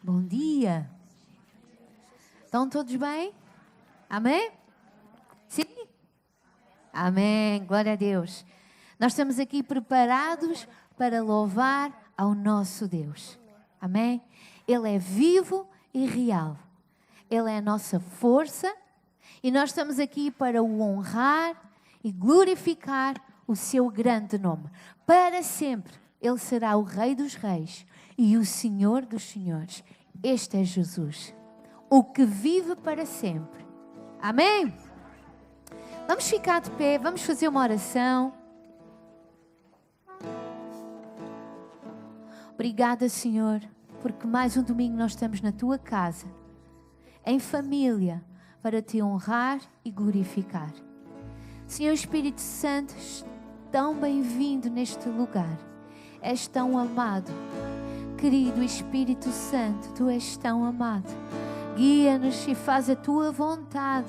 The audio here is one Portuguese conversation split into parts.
Bom dia. Estão todos bem? Amém? Sim? Amém. Glória a Deus. Nós estamos aqui preparados para louvar ao nosso Deus. Amém? Ele é vivo e real. Ele é a nossa força e nós estamos aqui para o honrar e glorificar o seu grande nome. Para sempre, Ele será o Rei dos Reis e o Senhor dos Senhores. Este é Jesus, o que vive para sempre. Amém? Vamos ficar de pé, vamos fazer uma oração. Obrigada, Senhor, porque mais um domingo nós estamos na Tua casa, em família, para Te honrar e glorificar. Senhor Espírito Santo, tão bem-vindo neste lugar. És tão amado. Querido Espírito Santo, Tu és tão amado. Guia-nos e faz a Tua vontade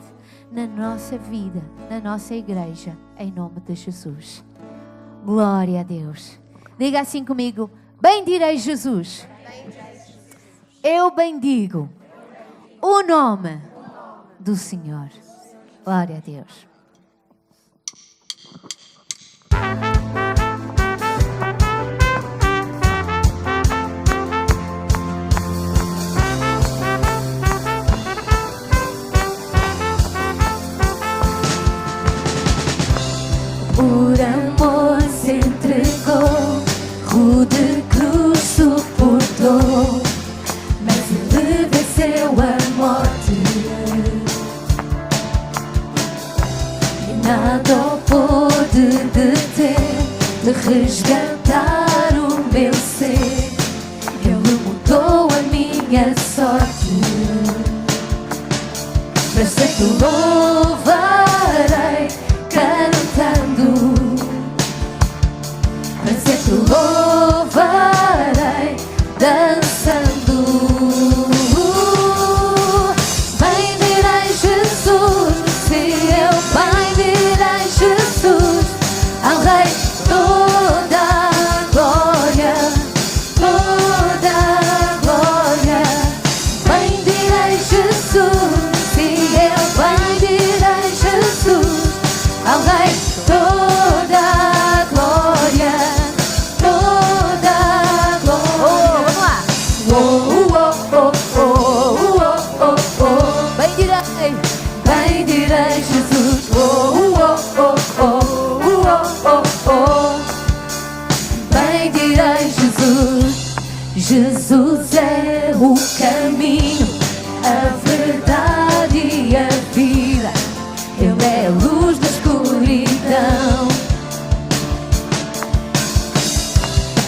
na nossa vida, na nossa igreja, em nome de Jesus. Glória a Deus. Diga assim comigo: bendirei Jesus. Eu bendigo o nome do Senhor. Glória a Deus. Por amor se entregou, rude cruz suportou, mas Ele venceu a morte. E nada o pôde deter, de resgatar o meu ser. Ele mudou a minha sorte. Para sempre louvarei, cantando, para sempre louvarei, dançando. Bendirei Jesus, sim, eu bendirei Jesus, ao Rei toda a glória, toda a glória. Bendirei Jesus, sim, eu bendirei Jesus, ao Rei toda a glória, toda a glória. Vamos lá. Bendirei Jesus. Bendirei Jesus. Jesus é o caminho, a verdade e a vida. Ele é a luz da escuridão,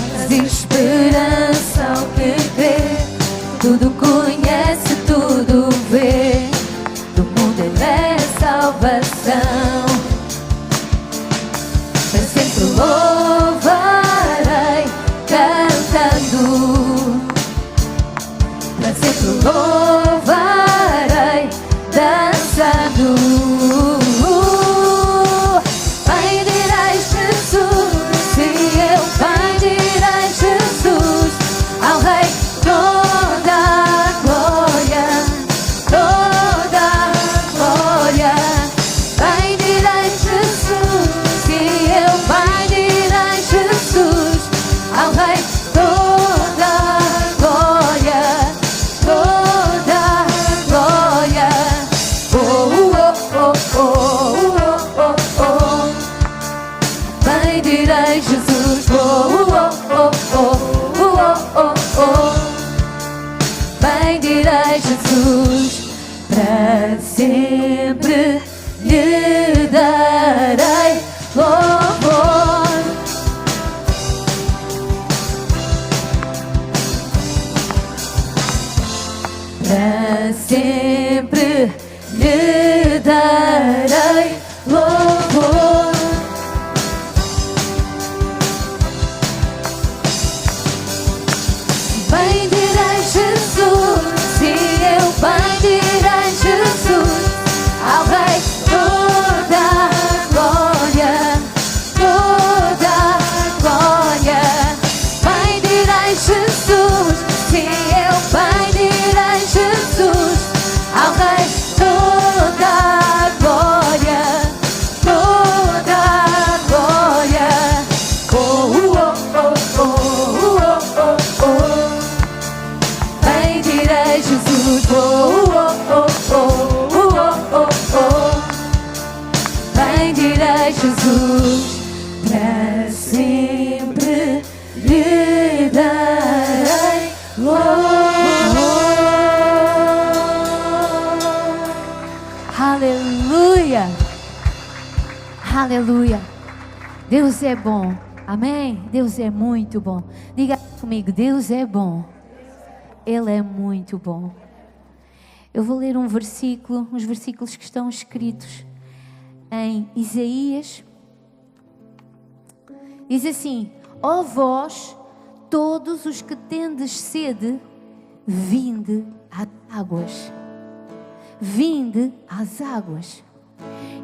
traz esperança ao que crê. Tudo conhece, tudo vê. Do mundo Ele é a salvação. Para sempre louvarei, cantando. Para sempre louvarei, dançando. Bendirei Jesus, sim, eu bendirei Jesus, ao Rei toda a glória, toda a glória. Bendirei Jesus, sim, eu bendirei Jesus, ao Rei toda a glória, toda a glória. Bendirei Jesus. Bendirei Jesus. Para sempre lhe darei louvor. Para sempre lhe darei louvor. Bendirei Jesus, sim, eu bendirei Jesus, ao pedirei, Jesus, para sempre lhe darei louvor. Aleluia! Aleluia! Deus é bom. Amém? Deus é muito bom. Diga comigo, Deus é bom. Ele é muito bom. Eu vou ler um versículo, uns versículos que estão escritos em Isaías. Diz assim: ó vós, todos os que tendes sede, vinde às águas. Vinde às águas.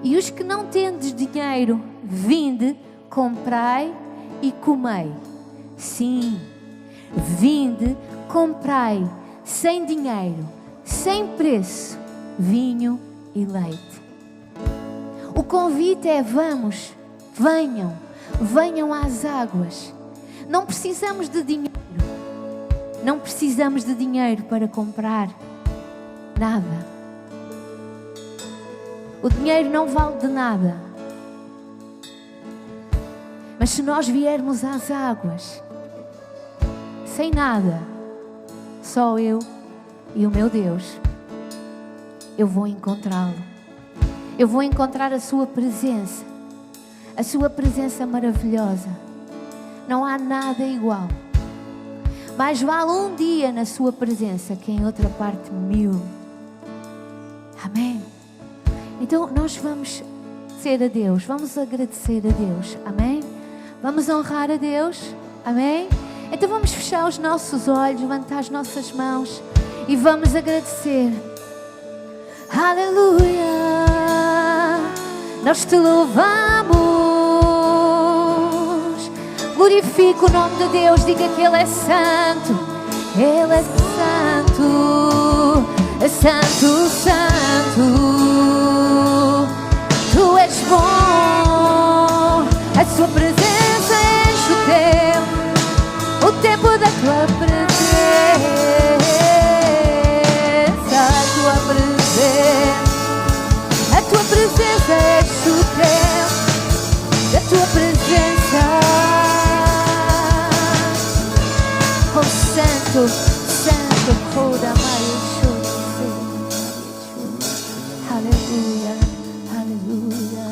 E os que não tendes dinheiro, vinde, comprai e comei. Sim, vinde, comprai, sem dinheiro, sem preço, vinho e leite. O convite é: vamos, venham às águas. Não precisamos de dinheiro. Não precisamos de dinheiro para comprar nada. O dinheiro não vale de nada. Mas se nós viermos às águas, sem nada, só eu e o meu Deus, eu vou encontrá-lo. Eu vou encontrar a sua presença maravilhosa. Não há nada igual. Mais vale um dia na sua presença que em outra parte 1000. Amém? Então nós vamos ser a Deus, vamos agradecer a Deus. Amém? Vamos honrar a Deus. Amém? Então vamos fechar os nossos olhos, levantar as nossas mãos e vamos agradecer. Aleluia! Nós te louvamos. Glorifica o nome de Deus. Diga que Ele é santo. Ele é santo. É santo, santo. Tu és bom. A sua presença enche o tempo da tua presença. A tua presença enche o tempo da tua presença. Oh santo, santo, toda maio. Aleluia, aleluia.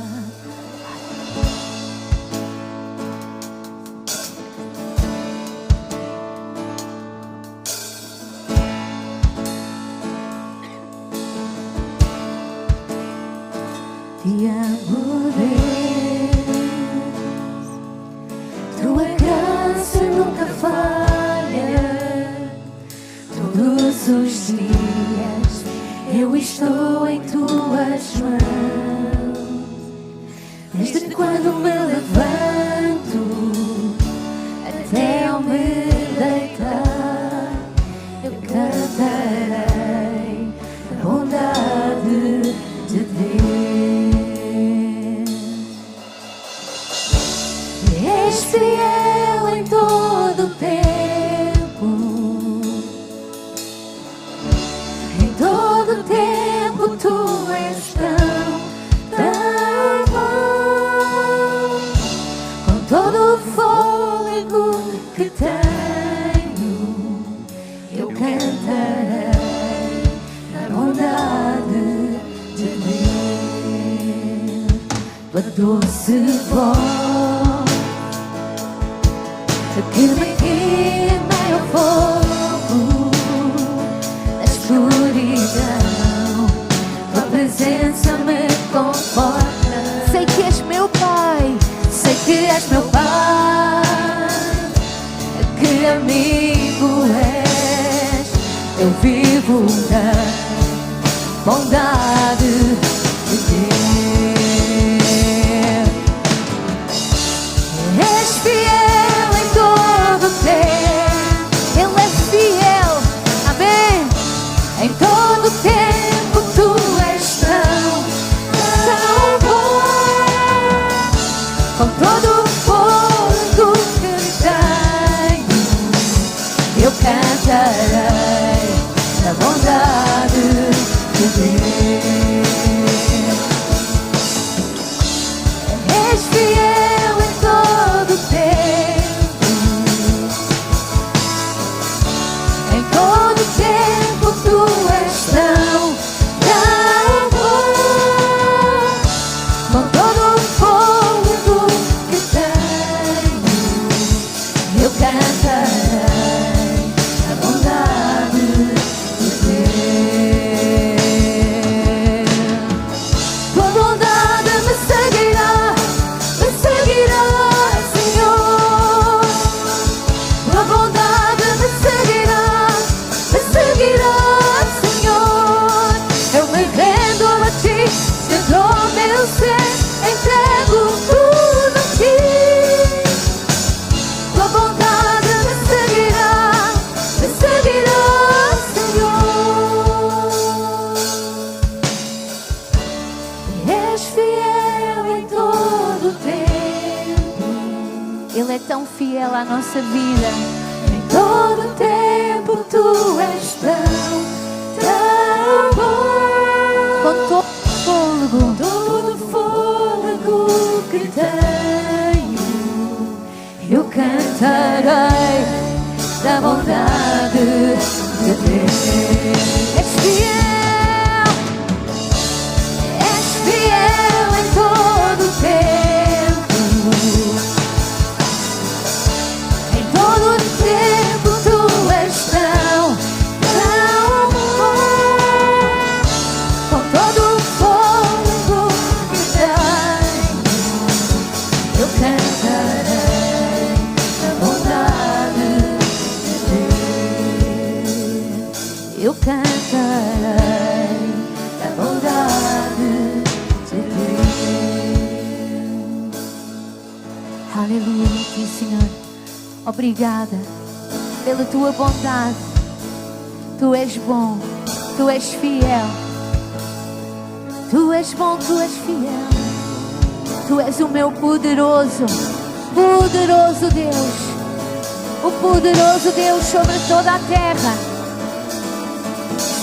Te amo, Deus. Tua graça nunca falha. Todos os dias eu estou em tuas mãos. Desde quando me levanto até ao me deitar, eu cantarei a bondade de Deus. És fiel em todo o tempo. Em todo o tempo tu és tão bom. Com todo o fôlego que tenho, eu cantarei a bondade de Deus. Tua doce voz que me queima ao fogo da escuridão. Tua presença me conforta. Sei que és meu Pai, sei que és meu Pai. Que amigo és, eu vivo da bondade de Deus. És fiel em todo o tempo. Ele é fiel, amém. Em todo o tempo tu és tão bom. Com todo o fogo que tenho, eu cantarei a bondade de Deus. és fiel em todo o tempo. Em todo o tempo tu és tão bom. Com todo o fôlego que tenho, eu cantarei a bondade de Deus. Tua bondade me seguirá, Senhor. Tua bondade me seguirá, Senhor. Eu me rendo a ti, Senhor, meu ser, entrego tudo a ti. Tua bondade me seguirá, Senhor. És fiel em todo o tempo. Ele é tão fiel à nossa vida. Em todo o tempo tu és tão bom. Com todo o fôlego, Todo o fôlego que tenho, eu cantarei da bondade de Deus. És fiel em todo o tempo. Em todo o tempo tu és tão bom. Com todo o fogo que tenho, eu cantarei a bondade de Deus. Eu cantarei a bondade de Deus. aleluia a ti, Senhor. Obrigada pela tua bondade. Tu és bom, tu és fiel. Tu és bom, tu és fiel. Tu és o meu poderoso, poderoso Deus. O poderoso Deus sobre toda a terra.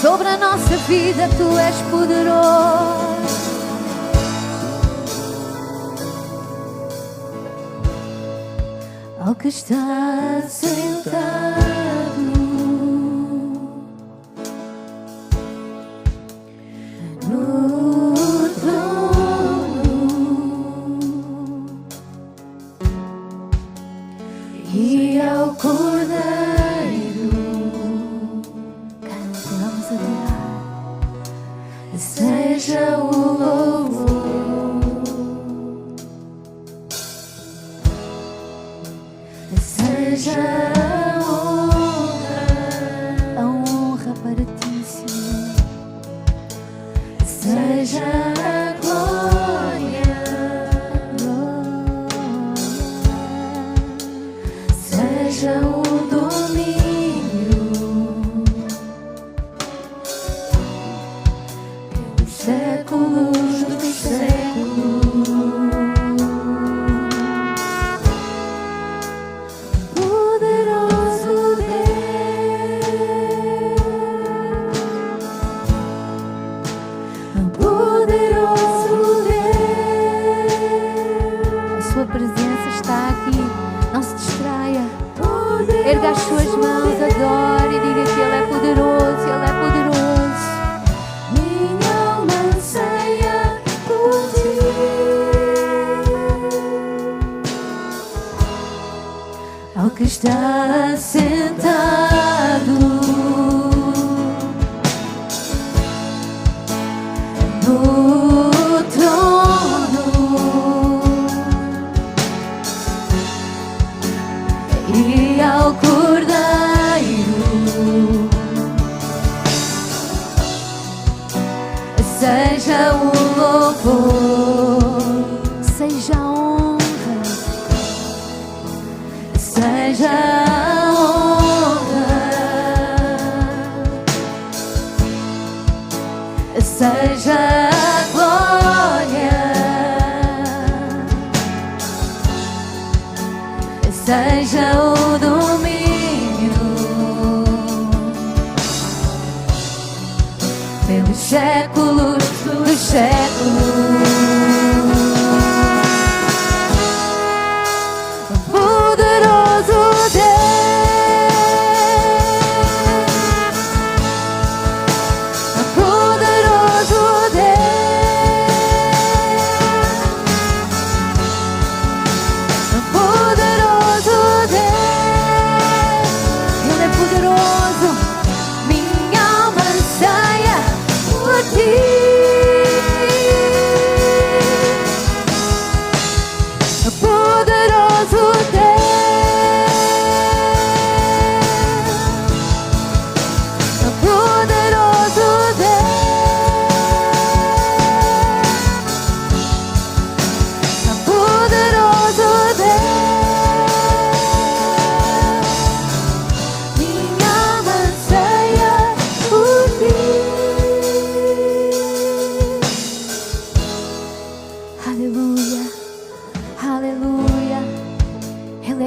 Sobre a nossa vida, tu és poderoso. Ao que está sentado no trono e ao Cordeiro Vamos adorar. seja o louvor. Seja A honra para ti, Senhor. seja a glória, seja o domínio pelos séculos dos séculos. Poderoso Deus, poderoso Deus, A sua presença está aqui. Não se distraia. poderoso Erga as suas mãos, adore e diga que Ele é poderoso, Ele é poderoso. minha alma anseia por ti. Ao que está sentado no trono e ao Cordeiro seja o louvor, Seja a honra, seja a honra, seja a glória, seja o domínio pelos séculos dos séculos.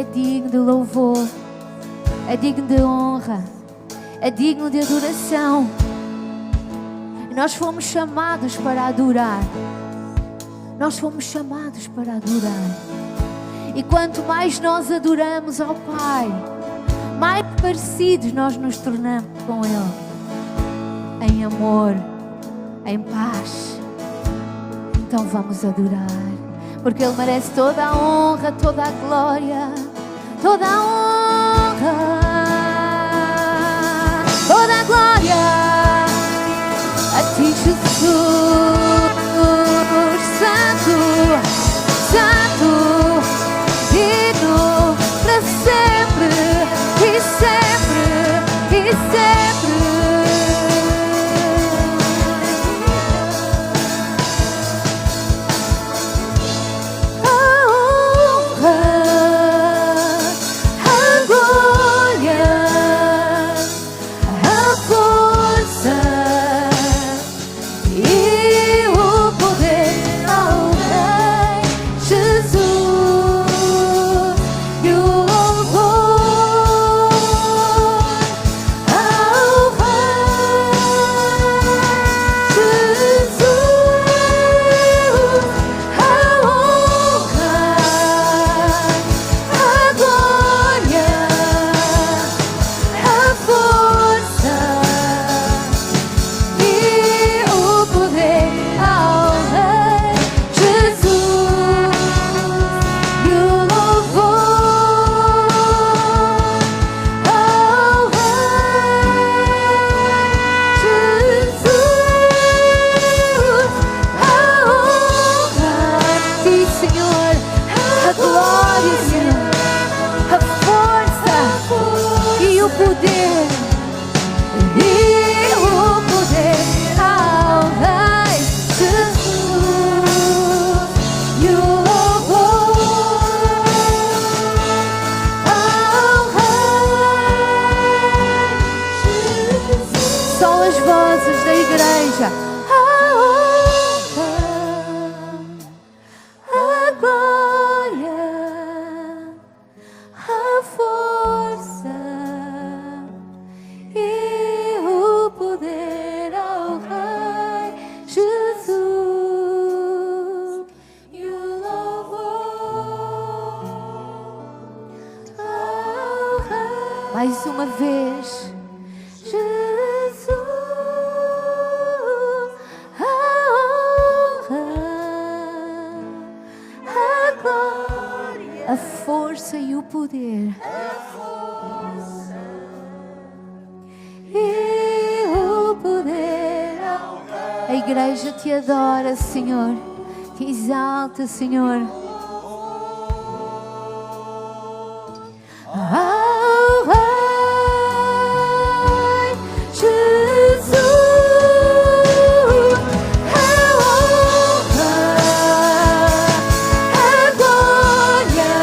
é digno de louvor, é digno de honra, é digno de adoração. E nós fomos chamados para adorar. Nós fomos chamados para adorar. E quanto mais nós adoramos ao Pai, mais parecidos nós nos tornamos com Ele, em amor, em paz. Então vamos adorar, porque Ele merece toda a honra, toda a glória, toda a honra, toda a glória a Ti, Jesus. Santo, Santo, digno para sempre e sempre e sempre. A honra, a glória, a força e o poder ao Rei Jesus e o louvor ao Rei Jesus, a honra, a glória, a força e o poder ao Rei Jesus e o louvor ao Rei Jesus, a honra a Ti, Senhor, a glória, Senhor, a força e o poder. E o poder ao Rei Jesus e o louvor ao Rei Jesus. Só as vozes da igreja. A honra, a glória, a força e o poder ao Rei Jesus e o louvor ao Rei. Mais uma vez, Jesus, a honra, a glória, a força e o poder. E o poder. A igreja te adora, Senhor, te exalta, Senhor. Ao Rei Jesus, a honra, a glória,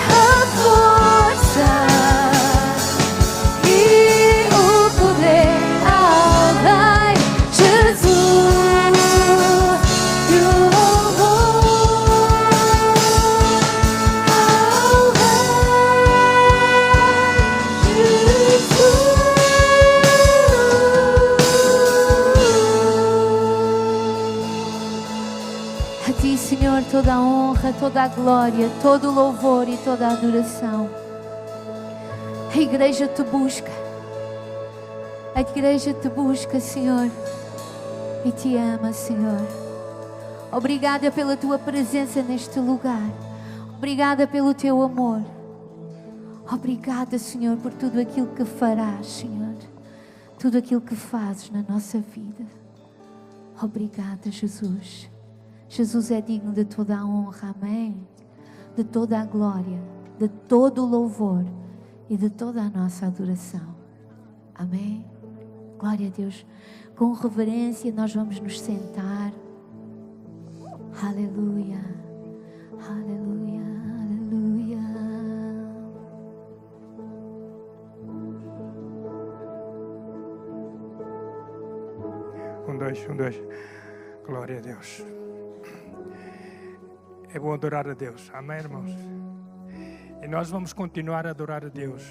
a força e o poder ao Rei Jesus e o louvor ao Rei Jesus. A Ti, Senhor, toda a honra, toda a glória, todo o louvor e toda a adoração. A igreja te busca. A igreja te busca, Senhor, e te ama, Senhor. Obrigada pela Tua presença neste lugar. Obrigada pelo Teu amor. Obrigada, Senhor, por tudo aquilo que farás, Senhor. Tudo aquilo que fazes na nossa vida. Obrigada, Jesus. Jesus é digno de toda a honra, amém? De toda a glória, de todo o louvor e de toda a nossa adoração. Amém? Glória a Deus. Com reverência nós vamos nos sentar. Aleluia. Aleluia. Aleluia. 1, 2, 1, 2. Glória a Deus. É bom adorar a Deus. Amém, irmãos? E nós vamos continuar a adorar a Deus.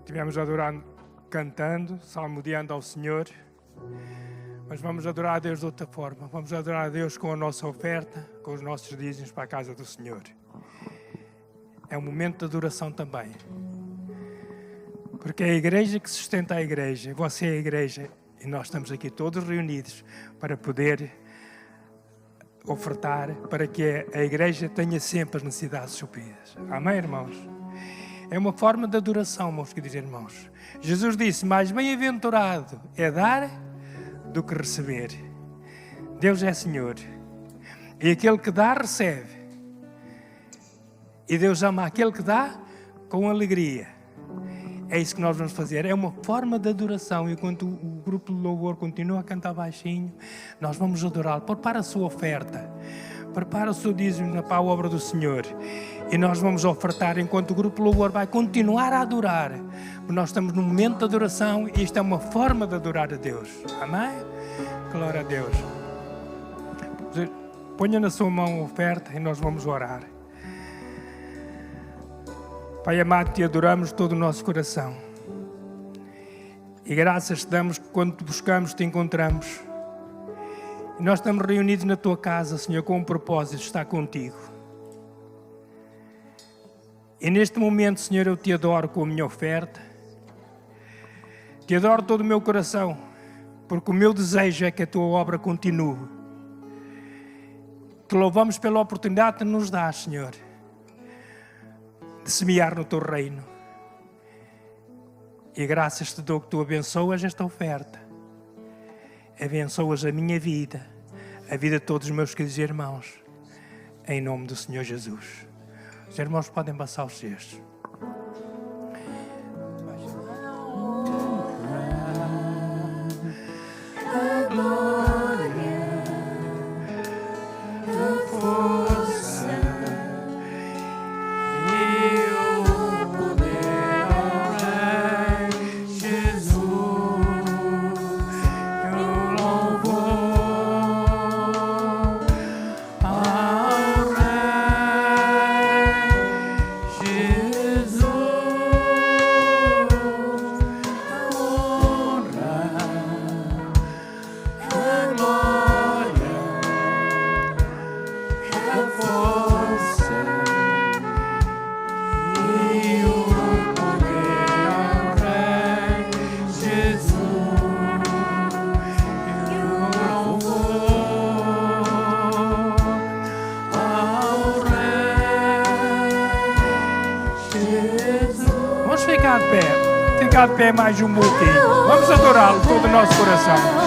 Tivemos adorando, cantando, salmodiando ao Senhor. Mas vamos adorar a Deus de outra forma. Vamos adorar a Deus com a nossa oferta, com os nossos dízimos para a casa do Senhor. É um momento de adoração também. Porque é a igreja que sustenta a igreja. Você é a igreja. E nós estamos aqui todos reunidos para poder ofertar, para que a igreja tenha sempre as necessidades supridas. Amém, irmãos? É uma forma de adoração, meus queridos irmãos. Jesus disse, mais bem-aventurado é dar do que receber. Deus é Senhor. E aquele que dá, recebe. E Deus ama aquele que dá com alegria. É isso que nós vamos fazer. É uma forma de adoração. E enquanto o grupo de louvor continua a cantar baixinho, nós vamos adorá-lo. Prepara a sua oferta. Prepara o seu dízimo para a obra do Senhor. E nós vamos ofertar enquanto o grupo de louvor vai continuar a adorar. Nós estamos num momento de adoração e isto é uma forma de adorar a Deus. Amém? Glória a Deus. Ponha na sua mão a oferta e nós vamos orar. Pai amado, te adoramos de todo o nosso coração. E graças te damos que quando te buscamos, te encontramos. E nós estamos reunidos na tua casa, Senhor, com um propósito de estar contigo. E neste momento, Senhor, eu te adoro com a minha oferta. Te adoro todo o meu coração, porque o meu desejo é que a tua obra continue. Te louvamos pela oportunidade que nos dás, Senhor, de semear no teu reino. E graças te dou que tu abençoas esta oferta. Abençoas a minha vida, a vida de todos os meus queridos irmãos, em nome do Senhor Jesus. Os irmãos podem passar os cestos. Ficar de pé mais um pouquinho. Vamos adorá-lo todo o nosso coração.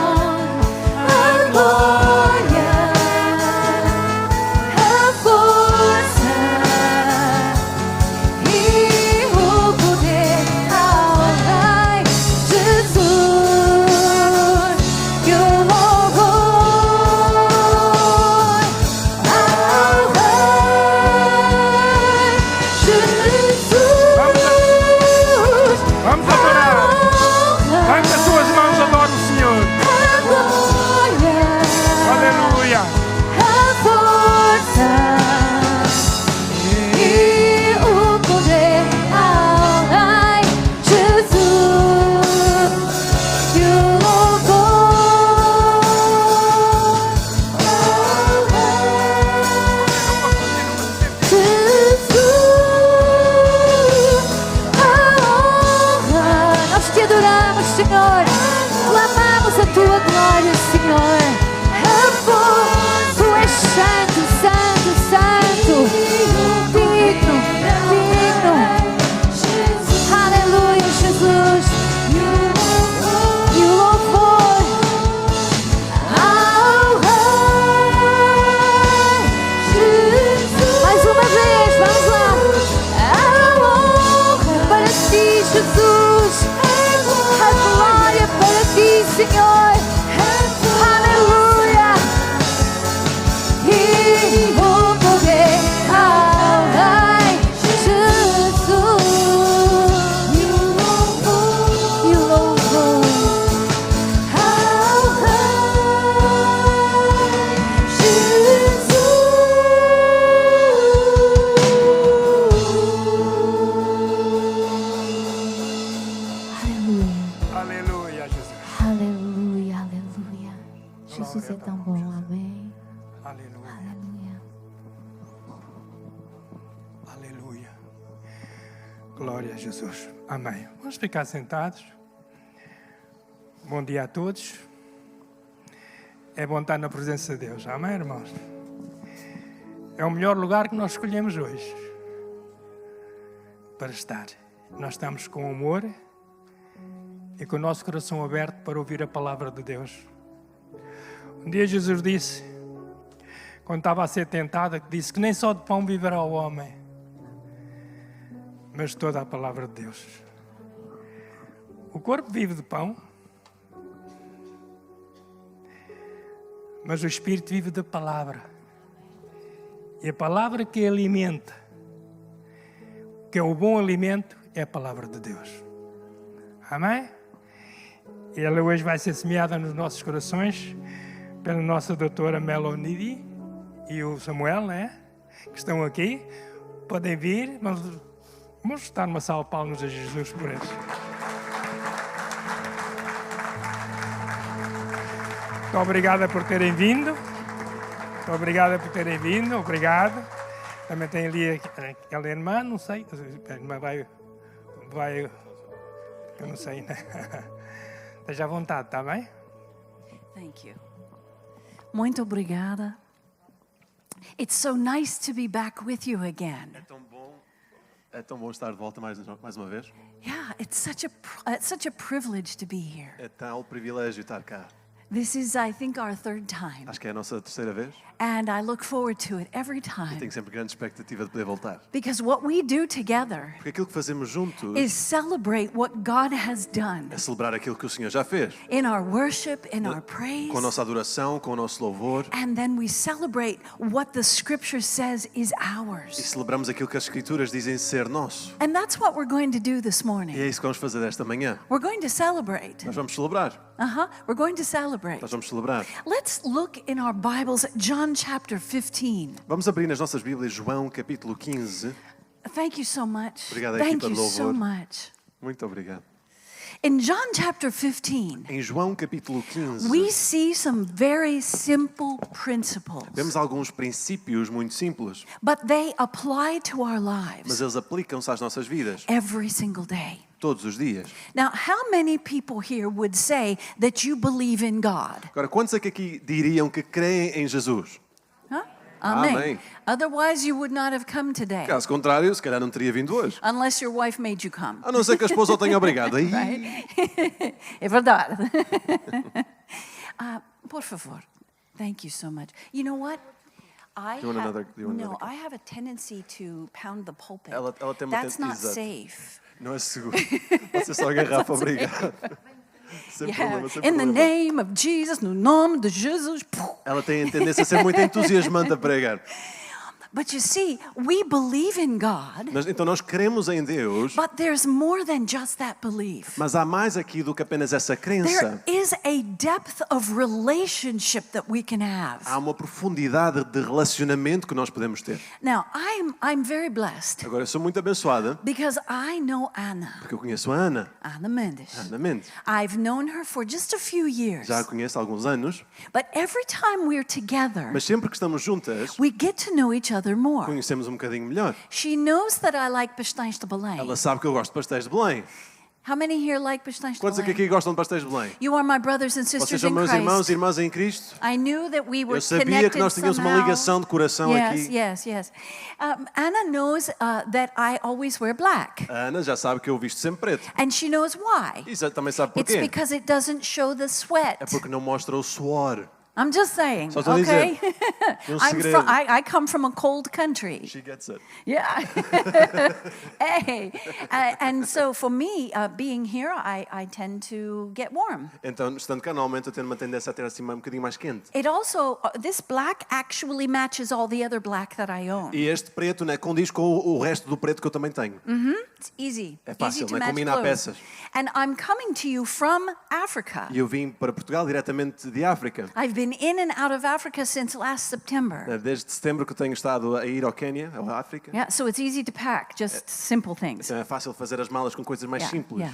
Glória a Jesus. Amém. Vamos ficar sentados. Bom dia a todos. É bom estar na presença de Deus. Amém, irmãos? É o melhor lugar que nós escolhemos hoje para estar. Nós estamos com amor e com o nosso coração aberto para ouvir a palavra de Deus. Um dia Jesus disse, quando estava a ser tentado, disse que nem só de pão viverá o homem, mas de toda a palavra de Deus. O corpo vive de pão, mas o espírito vive da palavra. E a palavra que alimenta, que é o bom alimento, é a palavra de Deus. Amém? E ela hoje vai ser semeada nos nossos corações pela nossa doutora Melonidi e o Samuel, né? Que estão aqui. Podem vir, vamos estar numa salva de palmas a Jesus por eles. Muito obrigada por terem vindo. Muito obrigada por terem vindo. Obrigado. Também tem ali aquela irmã, não sei. A irmã vai, eu não sei, né? Esteja à vontade, está bem? Thank you. Muito obrigada. It's so nice to be back with you again. É tão bom estar de volta mais uma vez. Yeah, it's such a privilege to be here. É tal privilégio estar cá. This is, I think, our third time, Acho que é a nossa terceira vez. and I look forward to it every E time. tenho sempre grande expectativa de poder voltar. Because what we do together Porque aquilo que fazemos juntos is celebrate what God has done é celebrar aquilo que o Senhor já fez. in our worship, in our praise, Com a nossa adoração, com o nosso louvor. and then we celebrate what the Scripture says is E ours. celebramos aquilo que as Escrituras dizem ser nosso. And that's what we're going to do this E morning. é isso que vamos fazer desta manhã. We're going to celebrate. Nós vamos celebrar. We're going to celebrate. Nós vamos celebrar. Let's look in our Bibles at John chapter 15. Vamos abrir nas nossas Bíblias João capítulo 15. Thank you so much. Obrigado à Thank equipa you de so louvor. much. Muito obrigado. In John chapter 15, Em João capítulo 15, we see some very simple principles, vemos alguns princípios muito simples, but they apply to our mas lives eles aplicam-se às nossas vidas every single day. todos os dias. Now, how many people here would say that you believe in God? Agora, quantos é que aqui diriam que creem em Jesus? Huh? Amen. Amém. Otherwise, you would not have come today, Caso contrário, se calhar não teria vindo hoje. unless your wife made you come. A não ser que a esposa o tenha obrigado. Aí, Right? É verdade. Por favor. Thank you so much. You know what? you want another- you want no, another cup? I have a tendency to pound the pulpit. Ela tem uma That's not exato. safe. não é seguro. Você só a garrafa, obrigado. Sem Yeah. problema, sem In the problema. name of Jesus, no nome de Jesus. Ela tem a tendência a ser muito entusiasmante a pregar. But you see, we believe in God, Então nós cremos em Deus, but there's more than just that belief. mas há mais aqui do que apenas essa There crença. is a depth of relationship that we can have. Há uma profundidade de relacionamento que nós podemos ter. Now, I'm very blessed Agora, eu sou muito abençoada because I know Anna porque eu conheço a Ana. Ana Mendes. Ana Mendes. I've known her for just a few years. Já a conheço há alguns anos, But every time we're together, mas sempre que estamos juntas, we get to know each other more. conhecemos um bocadinho melhor. She knows that I like pastéis de Belém. Ela sabe que eu gosto de pastéis de Belém. How many here like pastéis de Quantos é que Belém? aqui gostam de pastéis de Belém? You are my brothers and Vocês sisters são in meus irmãos e Christ. irmãs em Cristo? I knew that we were Eu sabia connected que nós tínhamos uma somehow. ligação de coração aqui. Yes. Anna knows that I always wear black. A Ana já sabe que eu visto sempre preto. And she knows why. E já também sabe It's porquê. because it doesn't show the sweat. É porque não mostra o suor. I'm just saying, Só estou a okay? Um segredo. I come from a cold country. She gets it. Yeah. Hey. And so for me, being here, I tend to get warm. Então, estando cá, normalmente eu tenho uma tendência a ter assim um bocadinho mais quente. It also, this black actually matches all the other black that I own. E este preto, né, condiz com o resto do preto que eu também tenho. It's easy. É fácil, easy to né? match Combinar clothes. peças. And I'm coming to you from Africa. E eu vim para Portugal diretamente de África. I've been in and out of Africa since last September. Desde setembro que eu tenho estado a ir ao Quênia, à África. Yeah, so it's easy to pack, just simple things. Então é fácil fazer as malas com coisas mais simples.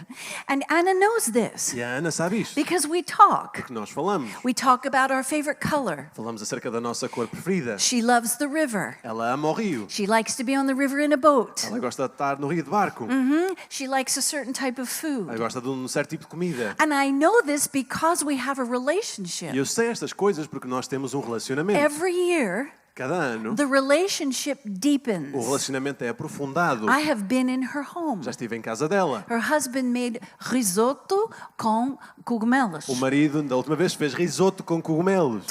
And Anna knows this E a Ana sabe isto. because we talk. Porque nós falamos. We talk about our favorite color. Falamos acerca da nossa cor preferida. She loves the river. Ela ama o rio. She likes to be on the river in a boat. Ela gosta de estar no rio de barco. barco. She likes a certain type of Ela food. gosta de um certo tipo de comida. And I know this because we have a E relationship. eu sei estas coisas porque nós temos um relacionamento. Every year, Cada ano, the relationship o deepens. relacionamento é aprofundado. I have been in her home. Já estive em casa dela. Her husband made risotto com cogumelos. O marido, da última vez, fez risoto com cogumelos.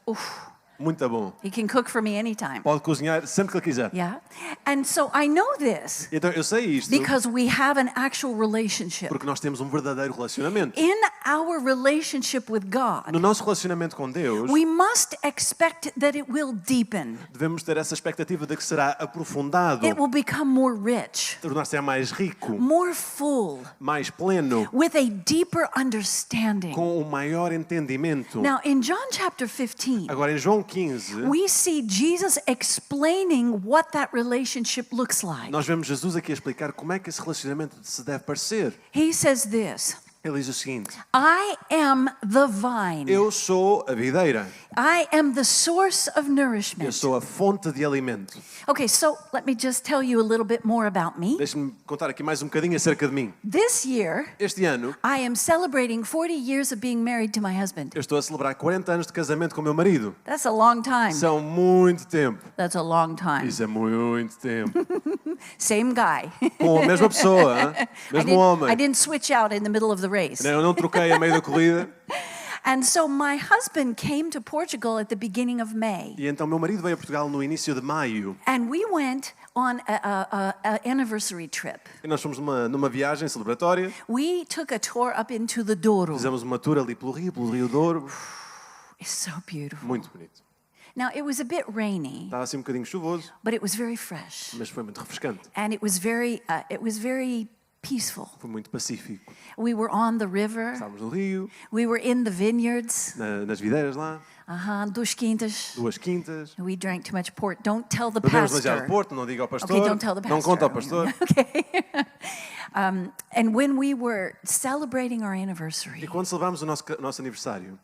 Oof. Muito bom. He can cook for me anytime. Pode cozinhar sempre que ele quiser. Yeah. And so I know this Então, eu sei isto because we have an actual relationship. porque nós temos um verdadeiro relacionamento. In our relationship with God, No nosso relacionamento com Deus, we must expect that it will deepen. devemos ter essa expectativa de que será aprofundado, It will become more rich, tornar-se mais rico, more full, mais pleno, with a deeper understanding. com um maior entendimento. Now, in John chapter 15, Agora, em João 15, we see Jesus explaining what that relationship looks like. nós vemos Jesus aqui a explicar como é que esse relacionamento se deve parecer. He says this, Ele diz o seguinte: I am the vine. eu sou a videira, I am the source of eu nourishment. sou a fonte de alimento. Okay, so let me just tell you a little bit more about me. Deixe-me contar aqui mais um bocadinho acerca de mim. This year, Este ano, I am celebrating 40 years of being married to my husband. eu estou a celebrar 40 anos de casamento com o meu marido. That's a long time. São muito tempo. That's a long time. Isso é muito tempo. Same guy. Com a mesma pessoa, hein? Mesmo I homem. didn't switch out in the middle of the race. Eu não troquei a meio da corrida. And so my husband came to Portugal at the beginning of May. E então meu marido veio a Portugal no início de maio. And we went on a anniversary trip. E nós fomos numa viagem celebratória. We took a tour up into the Douro. Fizemos uma tour ali pelo Rio Douro. It's so beautiful. Muito bonito. Now, it was a bit rainy, Estava assim um bocadinho chuvoso, but it was very fresh. mas foi muito refrescante. And it was very peaceful. Foi muito pacífico. We were on the river. Estávamos no Rio, We were in the vineyards. nas videiras lá, Dos quintas. 2 quintas. We drank too much port. Don't tell the Bebemos demasiado pastor. Porto, não diga ao pastor. Okay, don't tell the pastor. Não conta ao pastor. Okay. And when we were celebrating our E anniversary, quando celebramos o nosso aniversário,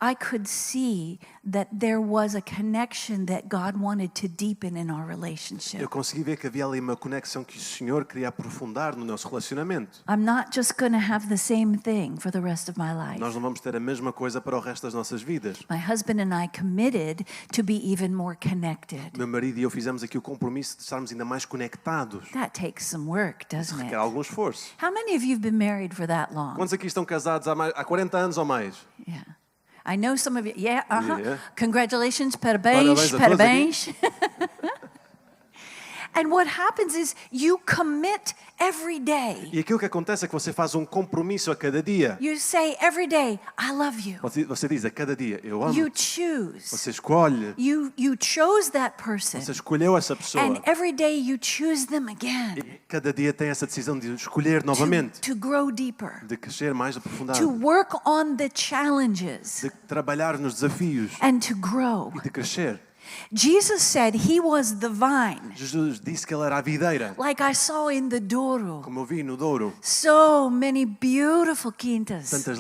I could see that there was a connection that God wanted to deepen in our relationship. eu consegui ver que havia ali uma conexão que o Senhor queria aprofundar no nosso relacionamento. I'm not just going to have the same thing for the rest of my life. Nós não vamos ter a mesma coisa para o resto das nossas vidas. My husband and I committed to be even more connected. Meu marido e eu fizemos aqui o compromisso de estarmos ainda mais conectados. That takes some work, doesn't it? Requer algum esforço. How many of you have been married for that long? Quantos aqui estão casados há 40 anos ou mais? Yeah. I know some of you. Yeah, Yeah. Congratulations, parabéns, Parabéns a todos parabéns. And what happens is you commit every day. E aquilo que acontece é que você faz um compromisso a cada dia. You say every day, I love you. Você diz a cada dia, eu amo. You choose. Você escolhe. You chose that person. Você escolheu essa pessoa. And every day you choose them again. E cada dia tem essa decisão de escolher novamente. To grow deeper. De crescer mais aprofundado. To work on the challenges. De trabalhar nos desafios. And to grow. E de crescer. Jesus said he was the vine. Jesus disse que ele era a videira. Like I saw in the Douro. Como eu vi no Douro. So many beautiful quintas. Tantas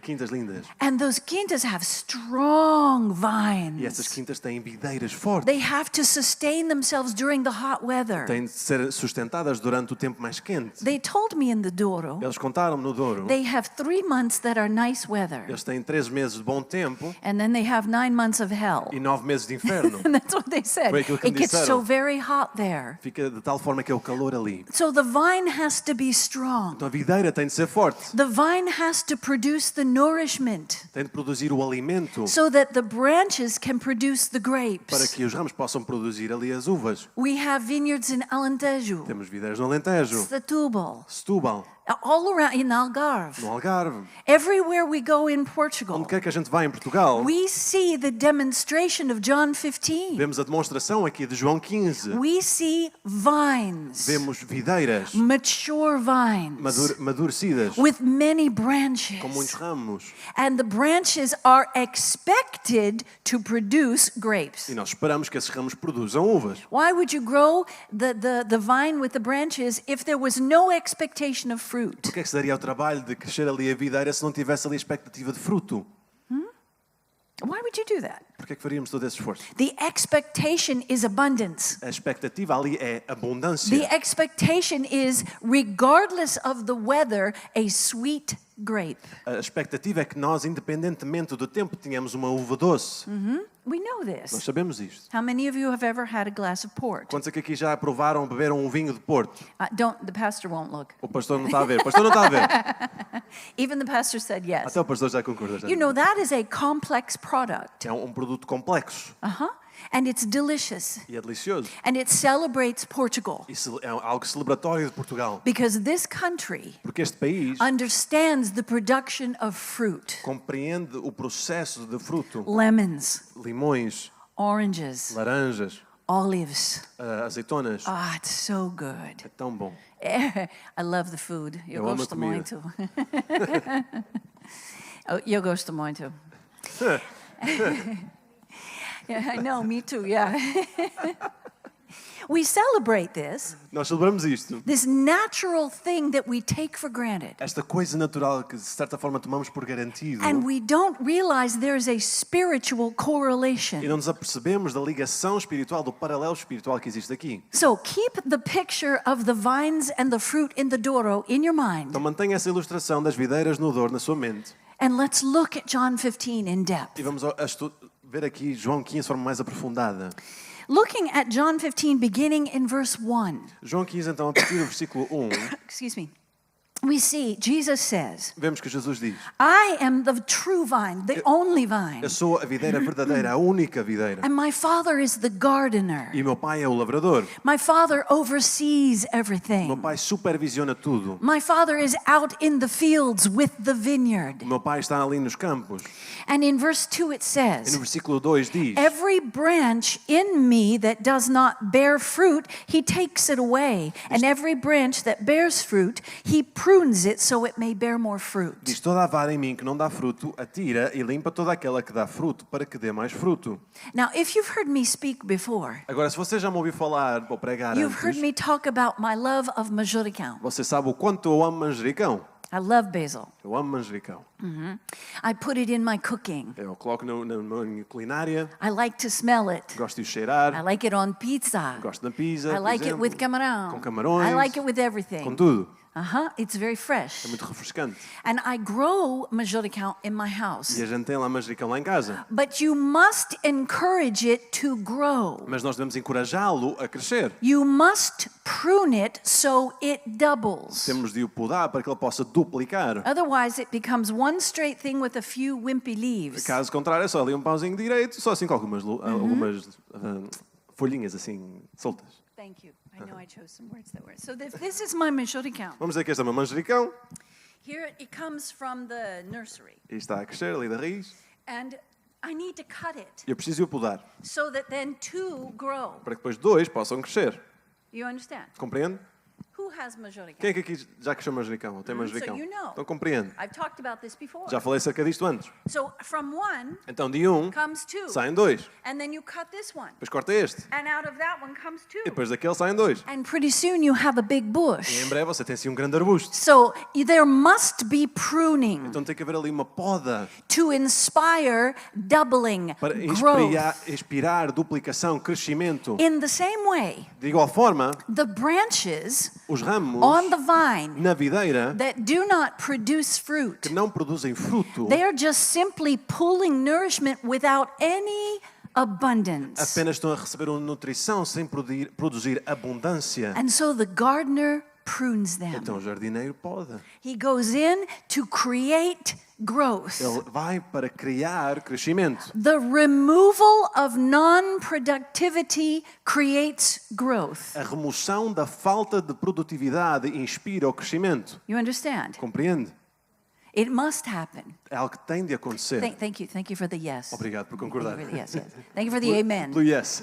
quintas lindas. And those quintas have strong vines. E essas quintas têm videiras fortes. They have to sustain themselves during the hot weather. Têm de ser sustentadas durante o tempo mais quente. They told me in the Douro, Eles contaram-me no Douro. they have 3 months that are nice weather. Eles têm 3 meses de bom tempo And then they have 9 months of hell. e 9 meses de inferno. And that's what they said. Foi aquilo que me It gets disseram. so very hot there. Fica de tal forma que é o calor ali. So the vine has to be strong. Então a videira tem de ser forte. The vine has to produce the nourishment Tem de produzir o alimento so that the branches can produce the para grapes. que os ramos possam produzir ali as uvas. We have vineyards in Alentejo, Temos videiras no Alentejo, Setúbal, Setúbal, all around in Algarve. no Algarve. Everywhere we go in Portugal, Onde quer que a gente vá em Portugal, we see the demonstration of John 15. vemos a demonstração aqui de João 15. We see vines, Vemos videiras mature vines amadurecidas, with many branches. com muitos ramos. And the branches are expected to produce grapes. E nós esperamos que esses ramos produzam uvas. Why would you grow the vine with the branches if there was no expectation of fruit? Porquê é que se daria ao trabalho de crescer ali a videira se não tivesse ali a expectativa de fruto? Why would you do that? Por que é que faríamos todo esse esforço? The expectation is abundance. A expectativa ali é abundância. The expectation is, regardless of the weather, a sweet grape. A expectativa é que nós, independentemente do tempo, tenhamos uma uva doce. We know Nós this. sabemos isto. How many of you have ever had a glass of port? Quantos é que aqui já provaram ou beberam um vinho de Porto? The pastor won't look. O pastor não está a ver. O pastor não está a ver. Even the pastor said yes. Até o pastor já concorda. Já. You know, that is a complex product. É um produto complexo And it's delicious. e é delicioso. And it celebrates Portugal. Isso é algo celebratório de Portugal. Because this country Porque este país understands the production of fruit. compreende o processo de fruto. Lemons, Limões, oranges, laranjas, olives. azeitonas. Ah, it's so good. É tão bom. I love the food. Eu amo a gosto comida. muito. Eu gosto muito. Yeah, I know, me too, yeah. We celebrate Nós celebramos isto. this natural thing that we take for granted. Esta coisa natural que de certa forma tomamos por garantido. And we don't realize there's a spiritual E correlation. não nos apercebemos da ligação espiritual, do paralelo espiritual que existe aqui. So keep the picture of the vines and the fruit in the Douro in your mind. Então mantenha essa ilustração das videiras no Douro na sua mente. And let's look at John 15 in depth. E vamos ver aqui João 15 de forma mais aprofundada. Looking at John 15 beginning in verse 1. João 15, então, a partir do versículo 1, Excuse me. We see Jesus says, vemos que Jesus diz: I am the true vine, the only vine. Eu sou a videira verdadeira, a única videira. And my Father is the gardener. E meu pai é o lavrador. My Father oversees Meu everything. pai supervisiona tudo. My Father is out in the fields with the vineyard. O meu pai está ali nos campos. And in verse 2 it E no says, versículo 2 diz: Every branch in me that does not bear fruit, he takes it away. And every branch that bears fruit, he prunes it so it may bear more fruit. Diz: Toda a vara em mim que não dá fruto, atira e limpa toda aquela que dá fruto, para que dê mais fruto. Now, if you've heard me speak before, Agora, se você já me ouviu falar ou pregar you've heard antes, me talk about my love of manjericão. você sabe o quanto eu amo manjericão. I love basil. Eu amo manjericão. I put it in my cooking. Eu coloco na minha culinária, I like to smell it. gosto de o I cheirar, like it on pizza. gosto da pizza, I por like it exemplo, with camarão. com camarões, I like it with com everything. tudo. It's very fresh. É muito refrescante. And I grow manjericão in my house. E a gente tem lá manjericão lá em casa. But you must encourage it to grow. Mas nós devemos encorajá-lo a crescer. You must prune it so it doubles. Temos de o podar para que ele possa duplicar. Otherwise, it becomes one straight thing with a few wimpy leaves. Caso contrário, é só ali um pauzinho direito, só assim com algumas folhinhas assim soltas. Thank you. I know I chose some words that were. So this is my manjericão. Vamos dizer que este é o meu manjericão. Here it comes from the nursery. E está a crescer ali da raiz. And I need to cut it Eu preciso de o podar so that then two grow. para que depois dois possam crescer. You understand? Compreende? Who has manjericão? Quem é que aqui já cresceu manjericão? Ou tem manjericão? So you know. Então compreende. I've talked about this before. Já falei acerca disto antes. So from one Então de um comes two. saem dois. And then you cut this one. Depois corta este. And out of that one comes two. E depois daquele saem dois. And pretty soon you have a big E bush. em breve você tem assim um grande arbusto. So there must be pruning Então tem que haver ali uma poda to inspire doubling, para growth. inspirar duplicação, crescimento. In the same way, De igual forma, the branches os ramos on the vine na videira that do not produce fruit, que não produzem fruto they are just simply pulling nourishment without any abundance. apenas estão a receber uma nutrição sem produzir abundância. And so the gardener prunes them. Então o jardineiro poda. He goes in to create growth. Ele vai para criar crescimento. The removal of non-productivity creates growth. A remoção da falta de produtividade inspira o crescimento. You understand? Compreende? It must happen. É algo que tem de acontecer. Thank you. Thank you for the yes. Obrigado por concordar. Thank you for the yes, yes. Thank you for the amen. Pelo yes.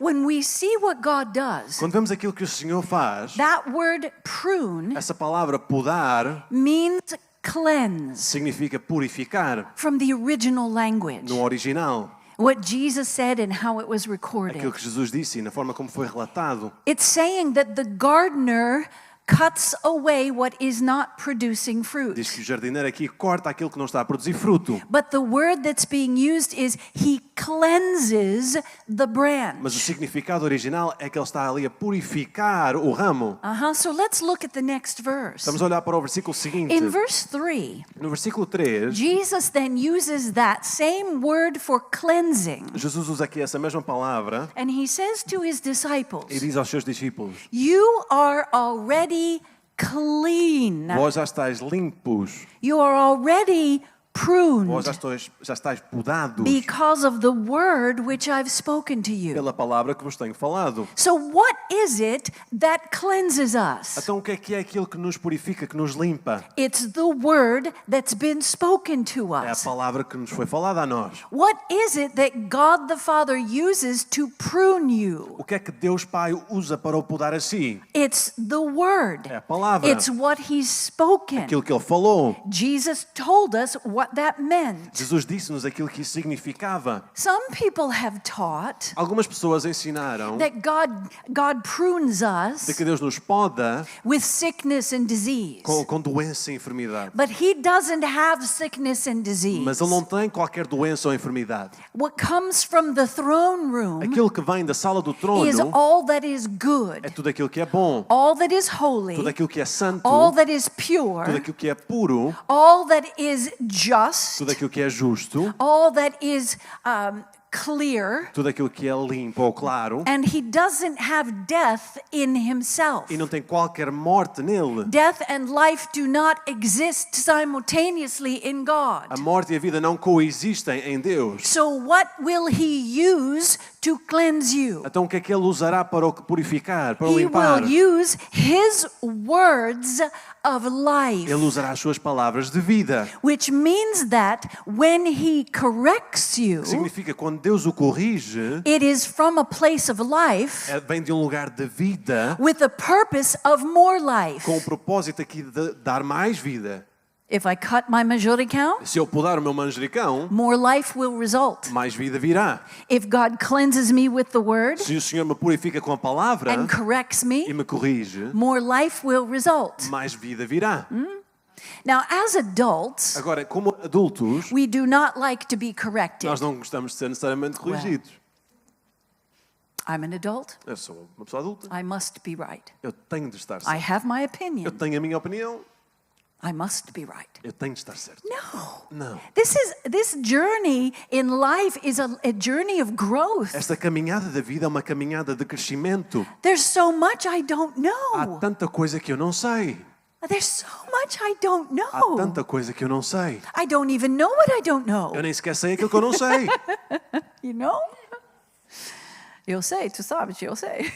When we see what God does, Quando vemos aquilo que o Senhor faz, that word prune essa palavra podar means cleanse significa purificar from the original language. no original. What Jesus said and how it was recorded. Aquilo que Jesus disse e na forma como foi relatado. It's saying that the gardener cuts away what is not producing fruit. Diz que o jardineiro aqui corta aquilo que não está a produzir fruto. But the word that's being used is he cleanses the branch. Mas o significado original é que ele está ali a purificar o ramo. So let's look at the next verse. Vamos olhar para o versículo seguinte. In verse 3, No versículo 3, Jesus then uses that same word for cleansing. Jesus usa aqui essa mesma palavra And he says to his e disciples, diz aos seus discípulos: you are already clean. Vós já estáis limpos, You are already pruned vós já estáis podados because of the word which I've spoken to you. pela palavra que vos tenho falado. So what is it that cleanses us? Então o que é aquilo que nos purifica, que nos limpa? It's the word that's been spoken to É a us. palavra que nos foi falada a nós. What is it that God the Father uses to prune you? O que é que Deus Pai usa para o podar a si? It's the word. É a palavra. It's what He's spoken. Aquilo que Ele falou. Jesus told us what that meant. Jesus disse-nos aquilo que isso significava. Some people have taught Algumas pessoas ensinaram that God prunes de us que Deus nos poda with sickness and disease. com doença e enfermidade. But He doesn't have sickness and disease. Mas Ele não tem qualquer doença ou enfermidade. What comes from the throne room Aquilo que vem da sala do trono is all that is é good, tudo aquilo que é bom, all that is holy, tudo aquilo que é santo, all that is tudo pure, aquilo que é puro, all that is just, tudo aquilo que é justo, all that is clear, tudo aquilo que é limpo ou claro, and He doesn't have death in Himself. e não tem qualquer morte nele. Death and life do not exist simultaneously in God. A morte e a vida não coexistem em Deus. So what will He use to cleanse you? Então o que é que Ele usará para o purificar, para o He limpar? will use His words of life. Ele usará as suas palavras de vida. Which means that when He corrects you, Significa que quando Deus o corrige, it is from a place of life vem de um lugar de vida, with the purpose of more life. com o propósito aqui de dar mais vida. If I cut my manjericão, Se eu podar o meu manjericão, more life will result. mais vida virá. If God cleanses me with the word Se o Senhor me purifica com a palavra and corrects e me, me corrige, more life will result. mais vida virá. Now, as adults, Agora, como adultos, we do not like to be corrected. nós não gostamos de ser necessariamente corrigidos. I'm an adult. Eu sou uma pessoa adulta. I must be right. Eu tenho de estar I certo. have my Eu opinion. tenho a minha opinião. I must be right. Eu tenho de estar certo. No. Não. This journey in life is a journey of growth. Esta caminhada da vida é uma caminhada de crescimento. There's so much I don't Há know. tanta coisa que eu não sei. There's so much I don't Há know. tanta coisa que eu não sei. I don't even know what I don't know. Eu nem sequer sei aquilo que eu não sei. You know? Eu sei, tu sabes, eu sei.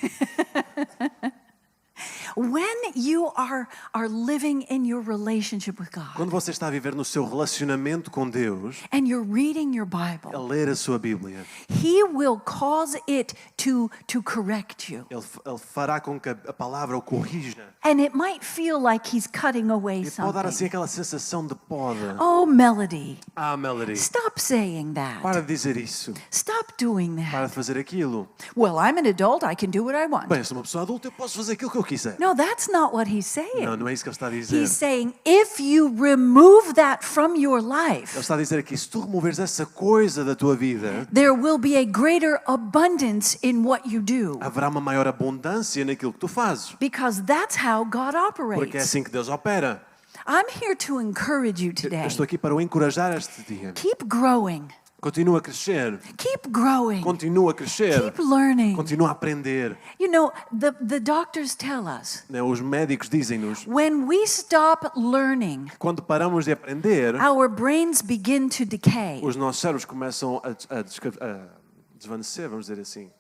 When you are living in your relationship with God Quando você está a viver no seu relacionamento com Deus, and you're reading your a Bible, ler a sua Bíblia, He will cause it to correct you. Ele fará com que a palavra o corrija. And it might feel like He's cutting away E pode dar assim something. aquela sensação de poda. Oh, Melody, Ah, Melody, stop saying para that. de dizer isso. Stop doing Para that. de fazer aquilo. Well, I'm an adult, I can do what I want. Bem, eu sou uma pessoa adulta, eu posso fazer aquilo que eu quiser. No, that's not what He's saying. Não, não é isso que ele está a dizer. He's saying if you remove that from your Ele life, está a dizer aqui, se tu removeres essa coisa da tua vida, there will be a greater abundance in what you do. haverá uma maior abundância naquilo que tu fazes. Because that's how God Porque é operates. assim que Deus opera. I'm here to encourage you Eu today. estou aqui para o encorajar este dia. Keep growing. Continua a crescer. Keep growing. Continua a crescer. Keep learning. Continua a aprender. You know, the doctors tell us Né, os médicos dizem-nos, when we stop learning, quando paramos de aprender, our brains begin to decay. os nossos cérebros começam a desvanecer, vamos dizer assim.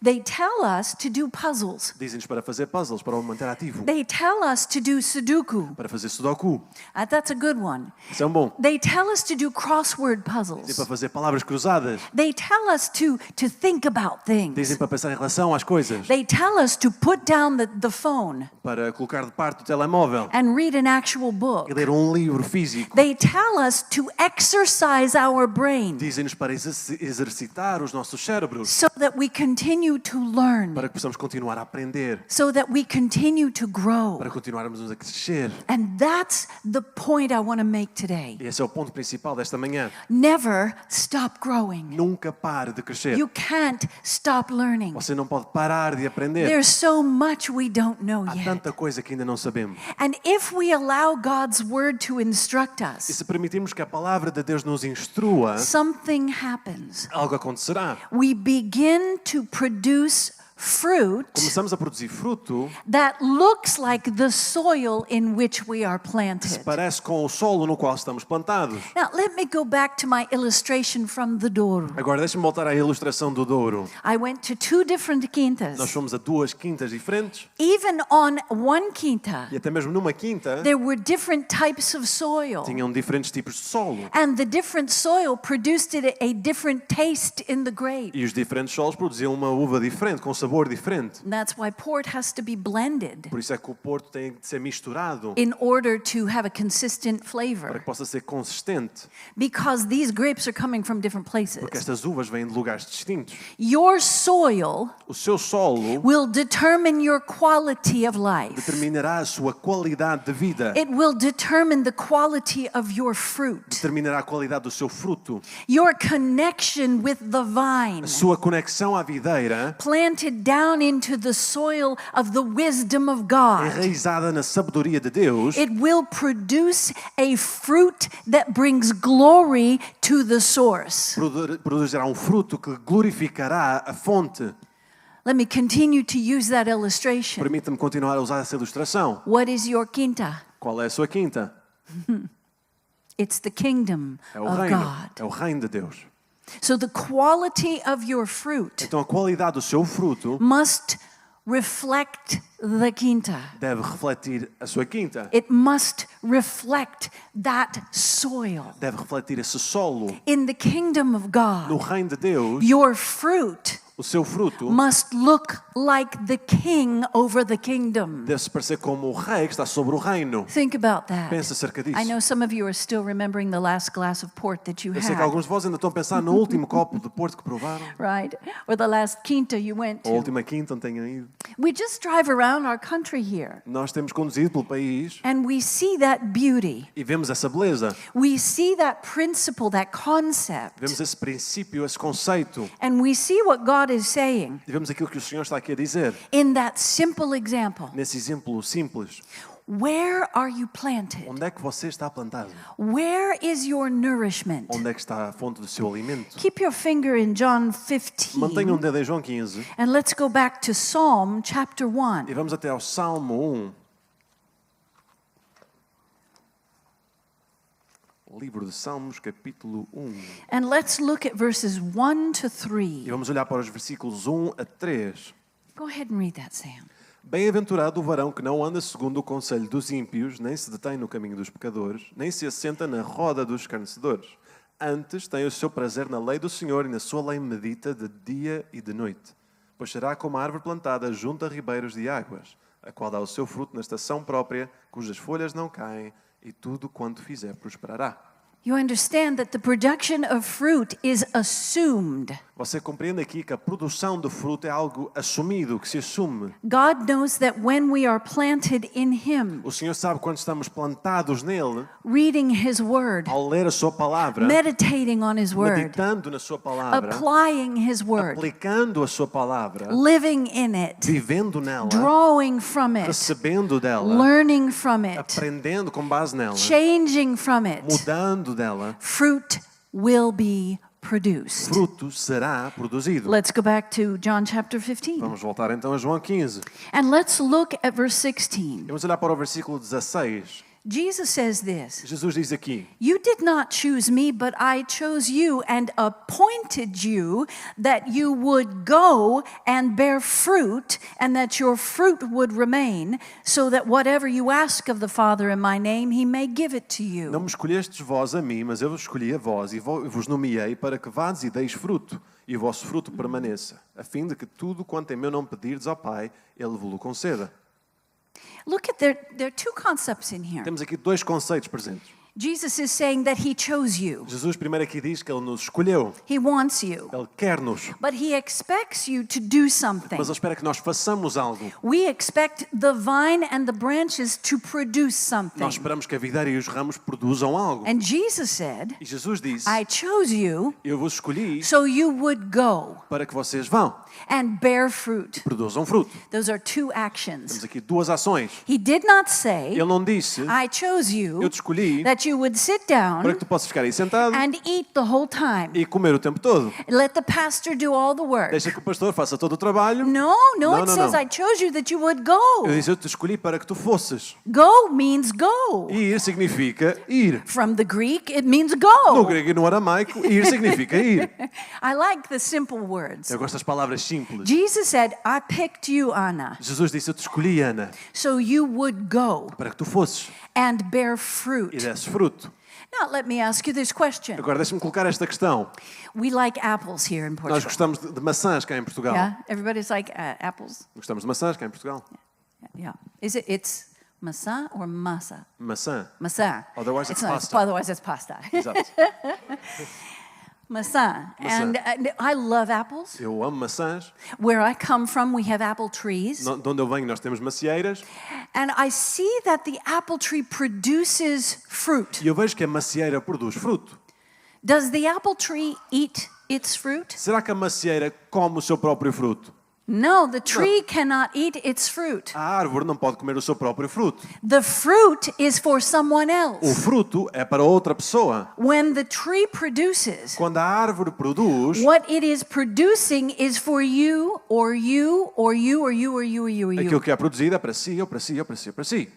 They tell us to do puzzles. Dizem-nos para fazer puzzles, para o manter ativo. They tell us to do Sudoku. Para fazer sudoku. That's a good one. Isso é um bom. They tell us to do crossword Dizem puzzles. para fazer palavras cruzadas. They tell us to think about things. Dizem para pensar em relação às coisas. They tell us to put down the phone Para colocar de parte o telemóvel. and read an actual book. E ler um livro físico. They tell us to exercise our brain Dizem-nos para exercitar os nossos cérebros. so that we continue continue to learn, para que possamos continuar a aprender, so that we continue to grow. para continuarmos a crescer. And that's the point I want to make today. E esse é o ponto principal desta manhã. Never stop growing. Nunca pare de crescer. You can't stop learning. Você não pode parar de aprender. There's so much we don't know Há yet. tanta coisa que ainda não sabemos. And if we allow God's word to instruct E us, se permitirmos que a palavra de Deus nos instrua, something happens. algo acontecerá. We begin to produce fruit Começamos a produzir fruto that looks like the soil in which we are que se planted. parece com o solo no qual estamos plantados. Now, let me go back to my illustration from the Douro. Agora deixe-me voltar à ilustração do Douro. I went to 2 different Nós quintas. fomos a 2 quintas diferentes Even on one quinta, e até mesmo numa quinta there were different types of soil. tinham diferentes tipos de solo. And the different soil produced a different taste in the grape. E os diferentes solos produziam uma uva diferente, com sabor diferente. And that's why port has to be blended Por isso é que o porto tem de ser misturado in order to have a consistent para flavor. que possa ser consistente, Because these grapes are coming from different places. porque estas uvas vêm de lugares distintos. Your soil O seu solo will determine your quality of life. determinará a sua qualidade de vida, It will determine the quality of your fruit. determinará a qualidade do seu fruto, Your connection with the vine, a sua conexão à videira, planted down into the soil of the wisdom of God. enraizada na sabedoria de Deus, It will produce a fruit that brings glory to the source. produzirá um fruto que glorificará a fonte. Let me continue to use that illustration. Permita-me continuar a usar essa ilustração. What is your quinta? Qual é a sua quinta? It's the kingdom É o of reino. God. É o reino de Deus. So the quality of your fruit Então a qualidade do seu fruto must reflect the quinta. deve refletir a sua quinta. It must reflect that soil. Deve refletir esse solo. In the kingdom of No God, reino de Deus, your fruit o seu fruto must look like the king over the kingdom. deve-se parecer como o rei que está sobre o reino. Think about that. Pensa acerca disso. I know some of you are still remembering the last glass of port that you Eu sei que had, alguns de vós ainda estão a pensar no último copo de Porto que provaram, right? Or the last quinta you went ou a to. última quinta onde tenham ido. We just drive around our country here Nós temos conduzido pelo país and we see that beauty. e vemos essa beleza, We see that principle, that concept. vemos esse princípio, esse conceito, And we see what God is saying e vemos aquilo que o Senhor está aqui a dizer. in that simple example. Nesse exemplo simples, Where are you planted? onde é que você está plantado? Where is your nourishment? Onde é que está a fonte do seu alimento? Keep your finger in John 15 Mantenha um dedo em João 15 and let's go back to Psalm chapter 1. e vamos até ao Salmo 1. Livro de Salmos, capítulo 1. And let's look at verses 1 to E 3. vamos olhar para os versículos 1 a 3. Go ahead and read that, Sam. Bem-aventurado o varão que não anda segundo o conselho dos ímpios, nem se detém no caminho dos pecadores, nem se assenta na roda dos escarnecedores. Antes tem o seu prazer na lei do Senhor e na sua lei medita de dia e de noite. Pois será como a árvore plantada junto a ribeiros de águas, a qual dá o seu fruto na estação própria, cujas folhas não caem, e tudo quanto fizer prosperará. You understand that the production of fruit is assumed. Você compreende aqui que a produção de fruto é algo assumido, que se assume. God knows that when we are planted in Him, O Senhor sabe quando estamos plantados nele, reading His Word, ao ler a sua palavra, meditating on His Word, meditando na sua palavra, applying His Word, aplicando a sua palavra, living in it, vivendo nela, drawing from it, recebendo dela, learning from it, aprendendo com base nela, changing from it, mudando dela, fruit will be produced. fruto será produzido. Let's go back to John chapter 15. Vamos voltar então a João 15. And let's look at verse 16. Vamos olhar para o versículo 16. Jesus says this, Jesus diz aqui: "You did not choose me, but I chose you and appointed you that you would go and bear fruit and that your fruit would remain, so that whatever you ask of the Father in my name, he may give it to you." Não me escolhestes vós a mim, mas eu vos escolhi a vós e vos nomeei para que vades e deis fruto, e o vosso fruto permaneça, a fim de que tudo quanto em meu nome pedirdes ao Pai, Ele vos conceda. Look at there are two concepts in here. Temos aqui dois conceitos presentes. Jesus is saying that he chose you. Jesus primeiro aqui diz que Ele nos escolheu. He wants you. Ele quer-nos. But he expects you to do something. Mas Ele espera que nós façamos algo. We expect the vine and the branches to produce something. Nós esperamos que a videira e os ramos produzam algo. And Jesus said, E Jesus disse, I chose you eu vos escolhi so you would go para que vocês vão, and bear fruit. produzam fruto. Those are two Temos actions. aqui duas ações. He did not say, Ele não disse, I chose you eu te escolhi that you would sit para down que tu possas ficar aí sentado and eat the whole time. e comer o tempo todo. Let the pastor do all the work. Deixa que o pastor faça todo o trabalho. No, it says não. I chose you that you would Eu go. disse, eu te escolhi para que tu fosses. Go means go. E ir significa ir. From the Greek, it means No go. grego e no aramaico, ir significa ir. I like the simple words. Eu gosto das palavras simples. Jesus said, I picked you, Anna, Jesus disse, eu te escolhi, Ana, so you would go para que tu fosses and bear e fruit. desses fruto. Now, let me ask you this question. Agora deixa-me colocar esta questão. We like apples here in Nós Portugal. gostamos de maçãs cá em Portugal. Yeah, everybody's like apples. Gostamos de maçãs cá em Portugal. Yeah. It's maçã or massa? Maçã. Maçã. Otherwise it's not- pasta. Otherwise it's pasta. Exato. Maçã. And I love apples. Eu amo maçãs. Where I come from, we have apple trees. De onde eu venho, nós temos macieiras. And I see that the apple tree produces fruit. E eu vejo que a macieira produz fruto. Does the apple tree eat its fruit? Será que a macieira come o seu próprio fruto? No, the tree cannot eat its fruit. A árvore não pode comer o seu próprio fruto. The fruit is for someone O else. fruto é para outra pessoa. When the tree produces, Quando a árvore produz, what it is producing is for you or you or you or you or you or you or aquilo you. que é produzido é para si, ou para si, ou para si, ou para si.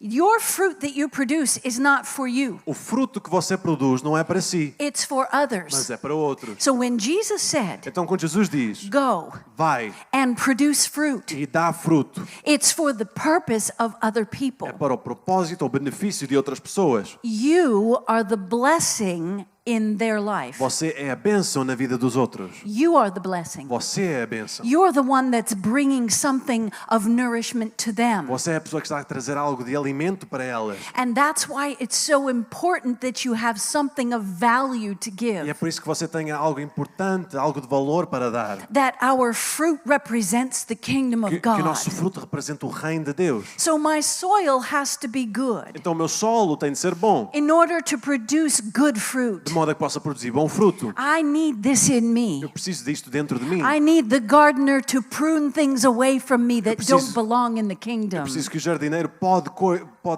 Your fruit that you produce is not for you. O fruto que você produz não é para si, It's for mas others. é para outros. So when Jesus said, Então quando Jesus diz, go vai and produce fruit, e dá fruto, it's for the purpose of other people. é para o propósito ou benefício de outras pessoas. You are the blessing in their life. Você é a bênção na vida dos outros. You are the blessing. Você é a bênção. You're the one that's bringing something of nourishment to them. Você é a pessoa que está a trazer algo de alimento para elas. And that's why it's so important that you have something of value to E é give. por isso que você tenha algo importante, algo de valor para dar. That our fruit represents the kingdom of Que o God. nosso fruto representa o reino de Deus. So my soil has to be good Então o meu solo tem de ser bom, in order to produce good fruit. de modo a que possa produzir bom fruto. I need this in me. Eu preciso disto dentro de mim. I need the gardener to prune things away from me that preciso- don't belong in the kingdom, Preciso que o jardineiro pode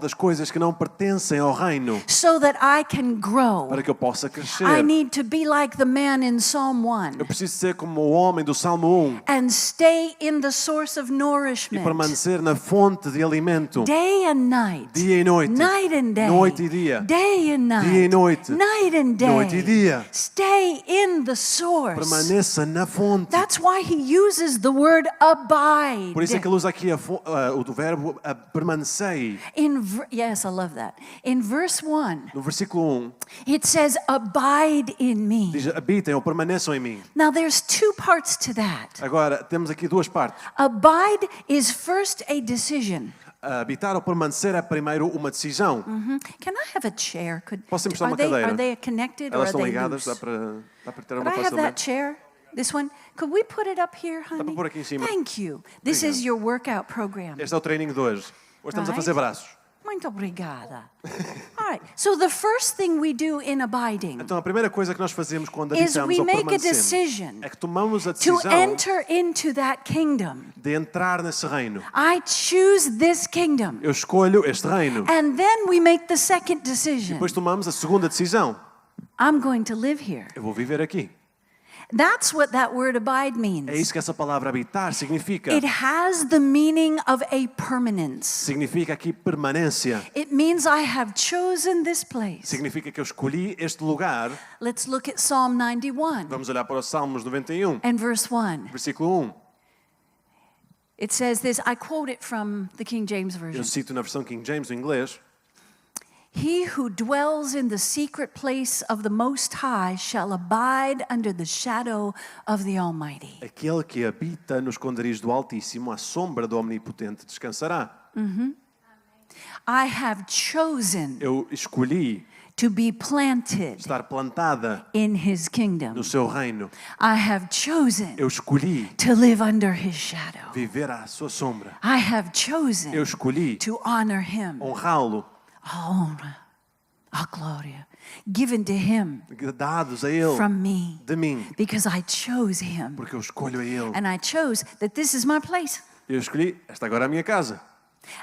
as coisas que não pertencem ao reino, so that I can grow. para que eu possa crescer. I need to be like the man in Psalm 1 Eu preciso ser como o homem do Salmo 1 and stay in the source of e nourishment. permanecer na fonte de alimento. Day and night. Dia e noite. Night and day. Noite e dia. Day and night. Dia e noite. Night and day. Noite e dia. Stay in the source. Permaneça na fonte. That's why he uses the word abide. Por isso é que ele usa aqui o verbo permanecer. Yes, I love that. In verse 1, No versículo 1, it says, abide in me. diz, habitem ou permaneçam em mim. Now, there's two parts to that. Agora, temos aqui duas partes. Abide is first a decision. Habitar ou permanecer é primeiro uma decisão. Can I have a chair? Posso emprestar uma Are cadeira? they connected or Elas are estão they ligadas, loose? dá para ter Could uma I have that facilmente. chair? This one? Could we put it up here, honey? para pôr aqui em cima. Thank you. This is your workout program. Este é o treininho de hoje. Hoje estamos a fazer braços. Muito obrigada. All right. So the first thing we do in abiding Então a primeira coisa que nós fazemos quando is habitamos we ou make a permanecemos decision é que tomamos a to decisão enter into that kingdom. de entrar nesse reino. I choose this kingdom. Eu escolho este reino. And then we make the second decision. Depois tomamos a segunda decisão. I'm going to live here. Eu vou viver aqui. That's what that word abide É means. isso que essa palavra habitar significa. It has the meaning of a permanence. Significa aqui permanência. It means I have chosen this place. Significa que eu escolhi este lugar. Let's look at Psalm 91 Vamos olhar para o Salmos 91, and verse 1. versículo 1. It says this, I quote it from the King James Eu Version. cito na versão King James, do inglês. He who dwells in the secret place of the Most High shall abide under the shadow of the Almighty. Aquele que habita no esconderijo do Altíssimo, à sombra do Omnipotente, descansará. I have chosen Eu escolhi to be planted estar plantada in his kingdom. no seu reino. I have chosen Eu escolhi to live under his shadow. viver à sua sombra. I have Eu chosen escolhi to honor him. honrá-lo, All honor, all glory given to him dados a Ele, from me de mim, because I chose him. porque eu escolho a Ele. And I chose that this is my place. Eu escolhi, esta agora é a minha casa.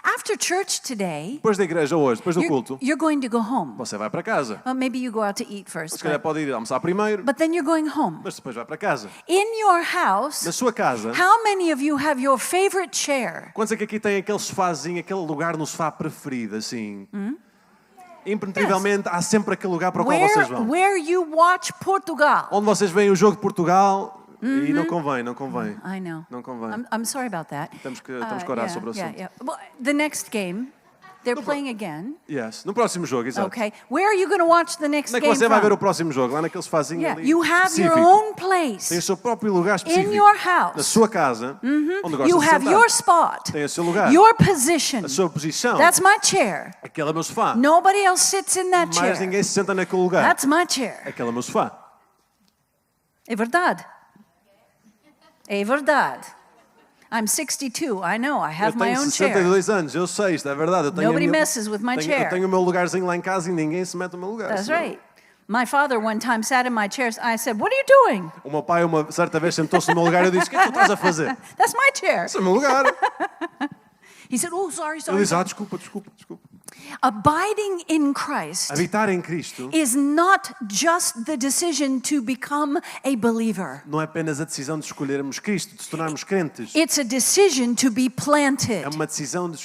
After church today, Depois da igreja hoje, depois do culto, you're going to go home. você vai para casa. Well, maybe you go out to eat first, Se calhar pode ir almoçar primeiro, but then you're going home. mas depois vai para casa. In your house, Na sua casa, how many of you have your favorite chair? quantos é que aqui tem aquele sofazinho, aquele lugar no sofá preferido, assim? Impenetravelmente, há sempre aquele lugar para o qual vocês vão. Where you watch Portugal. Onde vocês veem o jogo de Portugal e não convém, não convém. I know. Não convém. I'm sorry about that. Temos que orar sobre o assunto. Yeah. Well, the next game, they're playing again. Yes. No próximo jogo, exato. Okay. Where are you going to watch the next Onde é que game você vai ver o from? próximo jogo? Lá naquele sofazinho Yeah, ali you have your específico. own Tem o place. seu próprio lugar específico. In your house. Na sua casa, onde gosta You de have sentar. your spot. Tem o seu lugar. Your position. A sua posição. That's my chair. Aquele é o meu sofá. Nobody else sits in that Mais chair. ninguém se senta naquele lugar. That's my chair. Aquele é o meu sofá. É verdade. É verdade. I'm 62. I know. I Eu have my tenho own chair. 62 anos, eu sei, isto é verdade. Eu tenho Nobody a minha- messes with my tenho- chair. Eu tenho o meu lugarzinho lá em casa e ninguém se mete no meu lugar. That's senão- right. My father one time sat in my chair. I said, "What are you doing?" O meu pai, uma certa vez, sentou-se no meu lugar e eu disse: O que é que tu estás a fazer? That's my chair. Esse é o meu lugar. He said, "Oh, sorry, Eu sorry." disse: sorry." desculpa, desculpa, desculpa. Abiding in Christ Habitar em Cristo is not just the decision to become a believer. não é apenas a decisão de escolhermos Cristo, de se tornarmos crentes. It's a decision to be planted. É uma decisão de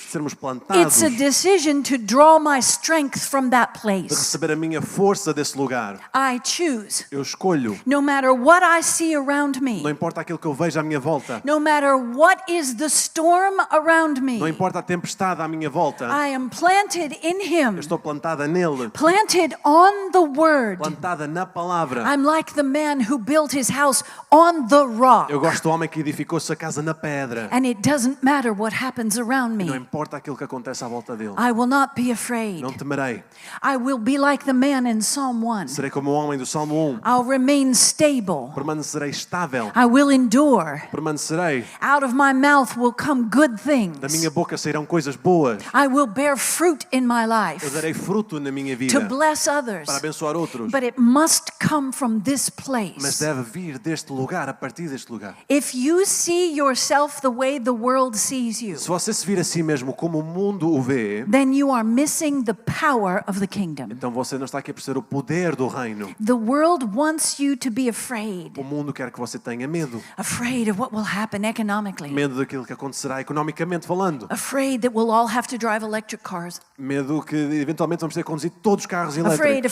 sermos plantados, It's a de decision to draw my strength from that place. receber a minha força desse lugar. I choose. Eu escolho. No matter what I see around Não me, importa aquilo que eu vejo à minha volta. no matter what is the storm around Não me, importa a tempestade à minha volta. I am planted in Him, Eu estou plantada nele. planted on the Word. Plantada na palavra. I'm like the man who built his house on the rock. Eu gosto do homem que edificou sua casa na pedra. And it doesn't matter what happens around Não me. importa aquilo que acontece à volta dele. I will not be afraid. Não temerei. I will be like the man in Psalm 1. Serei como o homem do Salmo 1. I'll remain stable. Permanecerei estável. I will endure. Permanecerei. Out of my mouth will come good things. Da minha boca sairão coisas boas. I will bear fruit in my Eu life darei fruto na minha vida to bless others. para abençoar outros. But it must come from this Mas place. deve vir deste lugar, a partir deste lugar. If you see yourself the way the world sees you, Se você se vir a si mesmo como o mundo o vê, then you are missing the power of the kingdom. então você não está aqui a perceber o poder do reino. The world wants you to be afraid. O mundo quer que você tenha medo. Afraid of what will happen economically. Medo daquilo que acontecerá economicamente falando. Afraid that we'll all have to drive electric cars. Medo que eventualmente vamos ter que conduzir todos os carros elétricos. Afraid.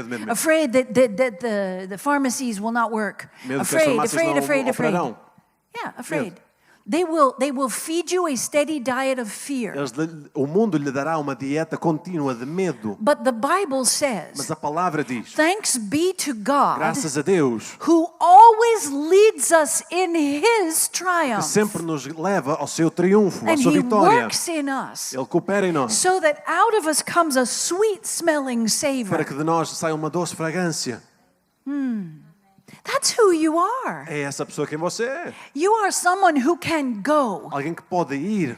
Medo. Afraid that the pharmacies will not work. Medo que as farmácias não operarão. Yeah, afraid. They will feed you a steady diet of fear. O mundo lhe dará uma dieta contínua de medo. But the Bible Mas says, a palavra diz, thanks be to God graças a Deus, who always leads us in His que triumph. sempre nos leva ao seu triunfo, à And sua He vitória. works in us Ele coopera em nós, so that out of us comes a sweet smelling para savor. que de nós saia uma doce fragrância. That's who you are. É essa pessoa quem você é. You are someone who can go Alguém que pode ir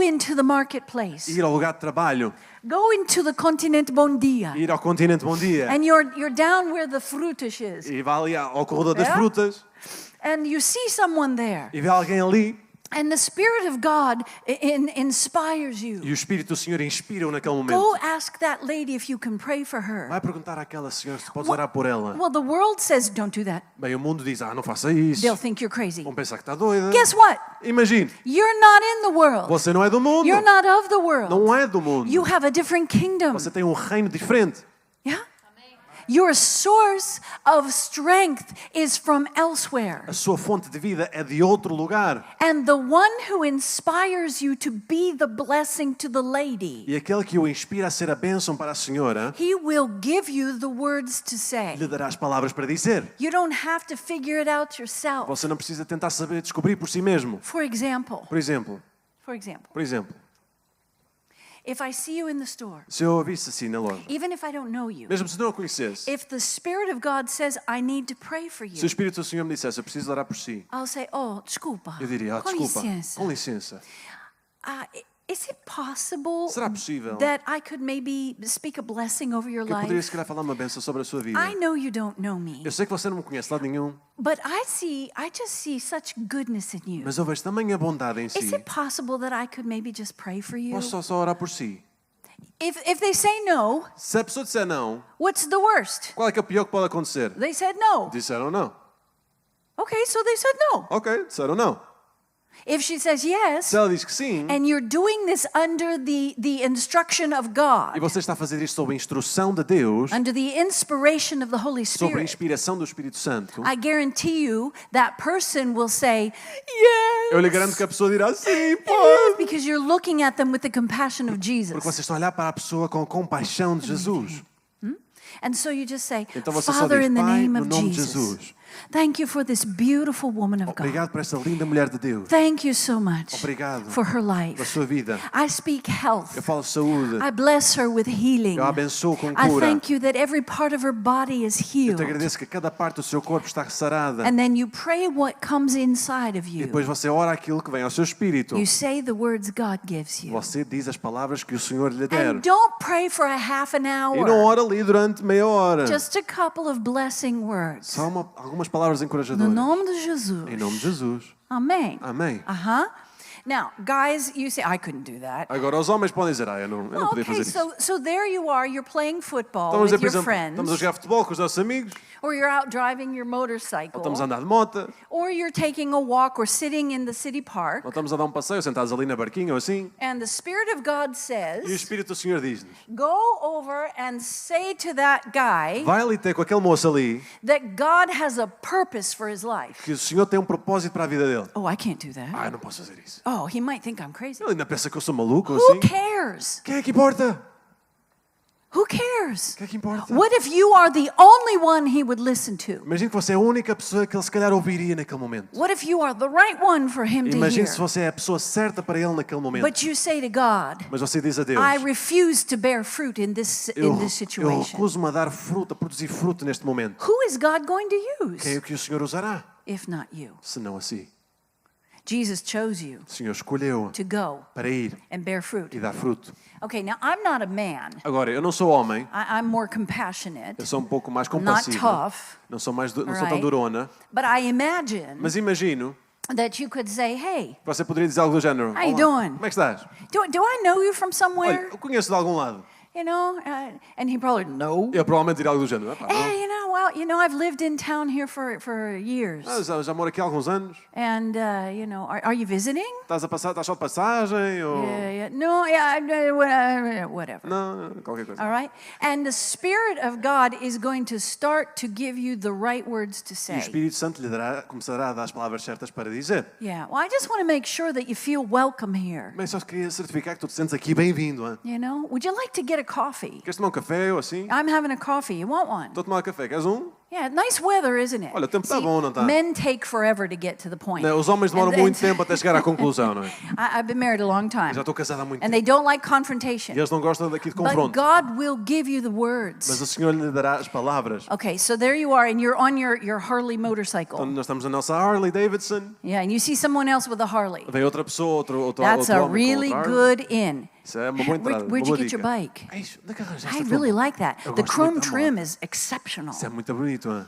into the marketplace, ao lugar de trabalho, go into the continent Bom Dia, ir ao continente Bom Dia, and you're down where the frutas is, e vai ali ao corredor das Yeah. frutas, and you see someone there, e vê alguém ali, and the Spirit of God inspires you. e o Espírito do Senhor inspira-o naquele momento. Go ask that lady if you can pray for her. Vai perguntar àquela senhora se podes orar por ela. Well, the world says don't do that. Bem, o mundo diz, não faça isso. They'll think you're crazy. Vão pensar que está doida. Guess what? Imagine, You're not in the world. você não é do mundo. You're not of the world. Não é do mundo. You have a different kingdom. Você tem um reino diferente. Yeah? Your source of strength is from elsewhere. A sua fonte de vida é de outro lugar. And the one who inspires you to be the blessing to the lady, E aquele que o inspira a ser a bênção para a senhora, he will give you the words to say. lhe dará as palavras para dizer. You don't have to figure it out yourself. Você não precisa tentar saber descobrir por si mesmo. For example, Por exemplo, If I see you in the store, Se eu a visse assim na loja, even if I don't know you, mesmo se não a conhecesse, if the Spirit of God says, I need to pray for se o you, Espírito do Senhor me dissesse, eu preciso orar por si, I'll say, oh, desculpa. eu diria, Com desculpa, licença. com licença. Is it possible Será possível that I could maybe speak a blessing over your que eu poderia se life? calhar falar uma bênção sobre a sua vida? I know you don't know me, Eu sei que você não me conhece de lado nenhum, but I just see such goodness in you. mas eu vejo também a bondade em Is si. it possible that I could maybe just pray for you? Posso só orar por si? If they say no, Se a pessoa disser não, what's the worst? qual é que é o pior que pode acontecer? They said no. Disseram não. Okay, so they said no. Ok, disseram não. If she says yes, Se ela diz que sim, and you're doing this under the instruction of e God, você está a fazer isto sob a instrução de Deus, under the inspiration of the Holy sobre a Spirit, inspiração do Espírito Santo, I guarantee you that person will say, yes. eu lhe garanto que a pessoa dirá sim, pode. Because you're looking at them with the compassion of Jesus. Porque vocês estão a olhar para a pessoa com compaixão de Jesus. And so you just say, Então você só Father, diz, in the Pai, name no of nome de Jesus, Jesus. thank you for this beautiful woman of God. Obrigado por esta linda mulher de Deus. Thank you so much Obrigado for her pela life. sua vida. I speak health. Eu falo saúde. I bless her with healing. Eu a abençoo com I cura. thank you that every part of her body is Eu healed. te agradeço que cada parte do seu corpo está sarada. And then you pray what comes inside of E you. depois você ora aquilo que vem ao seu espírito. You say the words God gives you. Você diz as palavras que o Senhor lhe der. And don't pray for a half an E não hour. ora ali durante meia hora. Just a couple of blessing words. Só algumas palavras No encorajadoras. nome de Jesus. Em nome de Jesus. Amém. Amém. Uh-huh. Now, guys, you say, I couldn't do that. Agora os homens podem dizer, eu não podia fazer Okay, isso. so there you are, you're playing football Estamos, with por your exemplo, friends, estamos a jogar futebol com os nossos amigos, or you're out driving your motorcycle, ou estamos a andar de moto, or you're taking a walk or sitting in the city park, ou estamos a dar um passeio sentados ali na barquinha ou assim. and the Spirit of God E o says, Espírito do Senhor diz-nos, go over and say to that guy vai ali ter com aquele moço ali, that God has a purpose for his life. que o Senhor tem um propósito para a vida dele. Oh, I can't do that. Eu não posso fazer isso. Oh, he might think I'm crazy. Ele ainda pensa que eu sou maluco ou Who assim. cares? Quem é que importa? Who cares? Quem é que importa? What if you are the only one he would listen to? Imagine que você é a única pessoa que ele se calhar ouviria naquele momento. What if you are the right one for him to Imagine hear? se você é a pessoa certa para ele naquele momento. But you say to God, Mas você diz a Deus, I refuse to bear fruit in this eu situation. recuso-me a dar fruto, a produzir fruto neste momento. Who is God going to Quem é use que o Senhor usará? if not you? Se não assim. Jesus chose you O Senhor escolheu to go para ir and bear fruit. e dar fruto. Okay, now I'm not a man. Agora, eu não sou homem, I'm more compassionate, eu sou um pouco mais not compassivo. tough, Não sou tão Right. durona. but I imagine Mas imagino that you could say, hey, que você poderia dizer algo do género. How you "Olá, doing?" Como é que estás? do I know you from Olha, somewhere? eu conheço de algum lado. You know, and he probably, no. Eu provavelmente diria algo do género. "Epá, não. Hey, I've lived in town here for years. Já moro aqui há alguns anos. And, are you visiting? Estás só de passagem? Ou... Yeah. No, whatever. Não, qualquer coisa. All right? And the Spirit of God is going to start to give you the right words to E o say. Espírito Santo lhe começará a dar as palavras certas para dizer. Yeah. Well, I just want to make sure that you feel welcome here. Bem, só queria certificar que tu te sentes aqui bem-vindo. Hein? You know? Would you like to get a coffee? Queres tomar um café ou assim? I'm having a coffee. You want one? Estou a tomar café. Queres um? Yeah, nice weather, isn't it? Olha, o tempo está See, bom, não está? Men take forever to get to the point. Não, os homens demoram And- muito tempo até chegar à conclusão, não é? I've been married a long time. Já estou casado há muito And tempo. they don't like confrontation. E eles não gostam daqui de But confronto. God will give you the words. Mas o Senhor lhe dará as palavras. Okay, so there you are, and you're on your Harley Então, motorcycle. nós estamos na nossa Harley Davidson. Yeah, and you see someone else with a Harley. Vem outra pessoa, outro That's a homem com really outra Harley. good in. Isso é uma boa entrada. Where'd uma you boa get your dica. bike? Ei, onde é que arranjaste I a tua really moto? like that. Eu The gosto chrome muito da trim moto. is exceptional. Isso é muito bonito. Hein?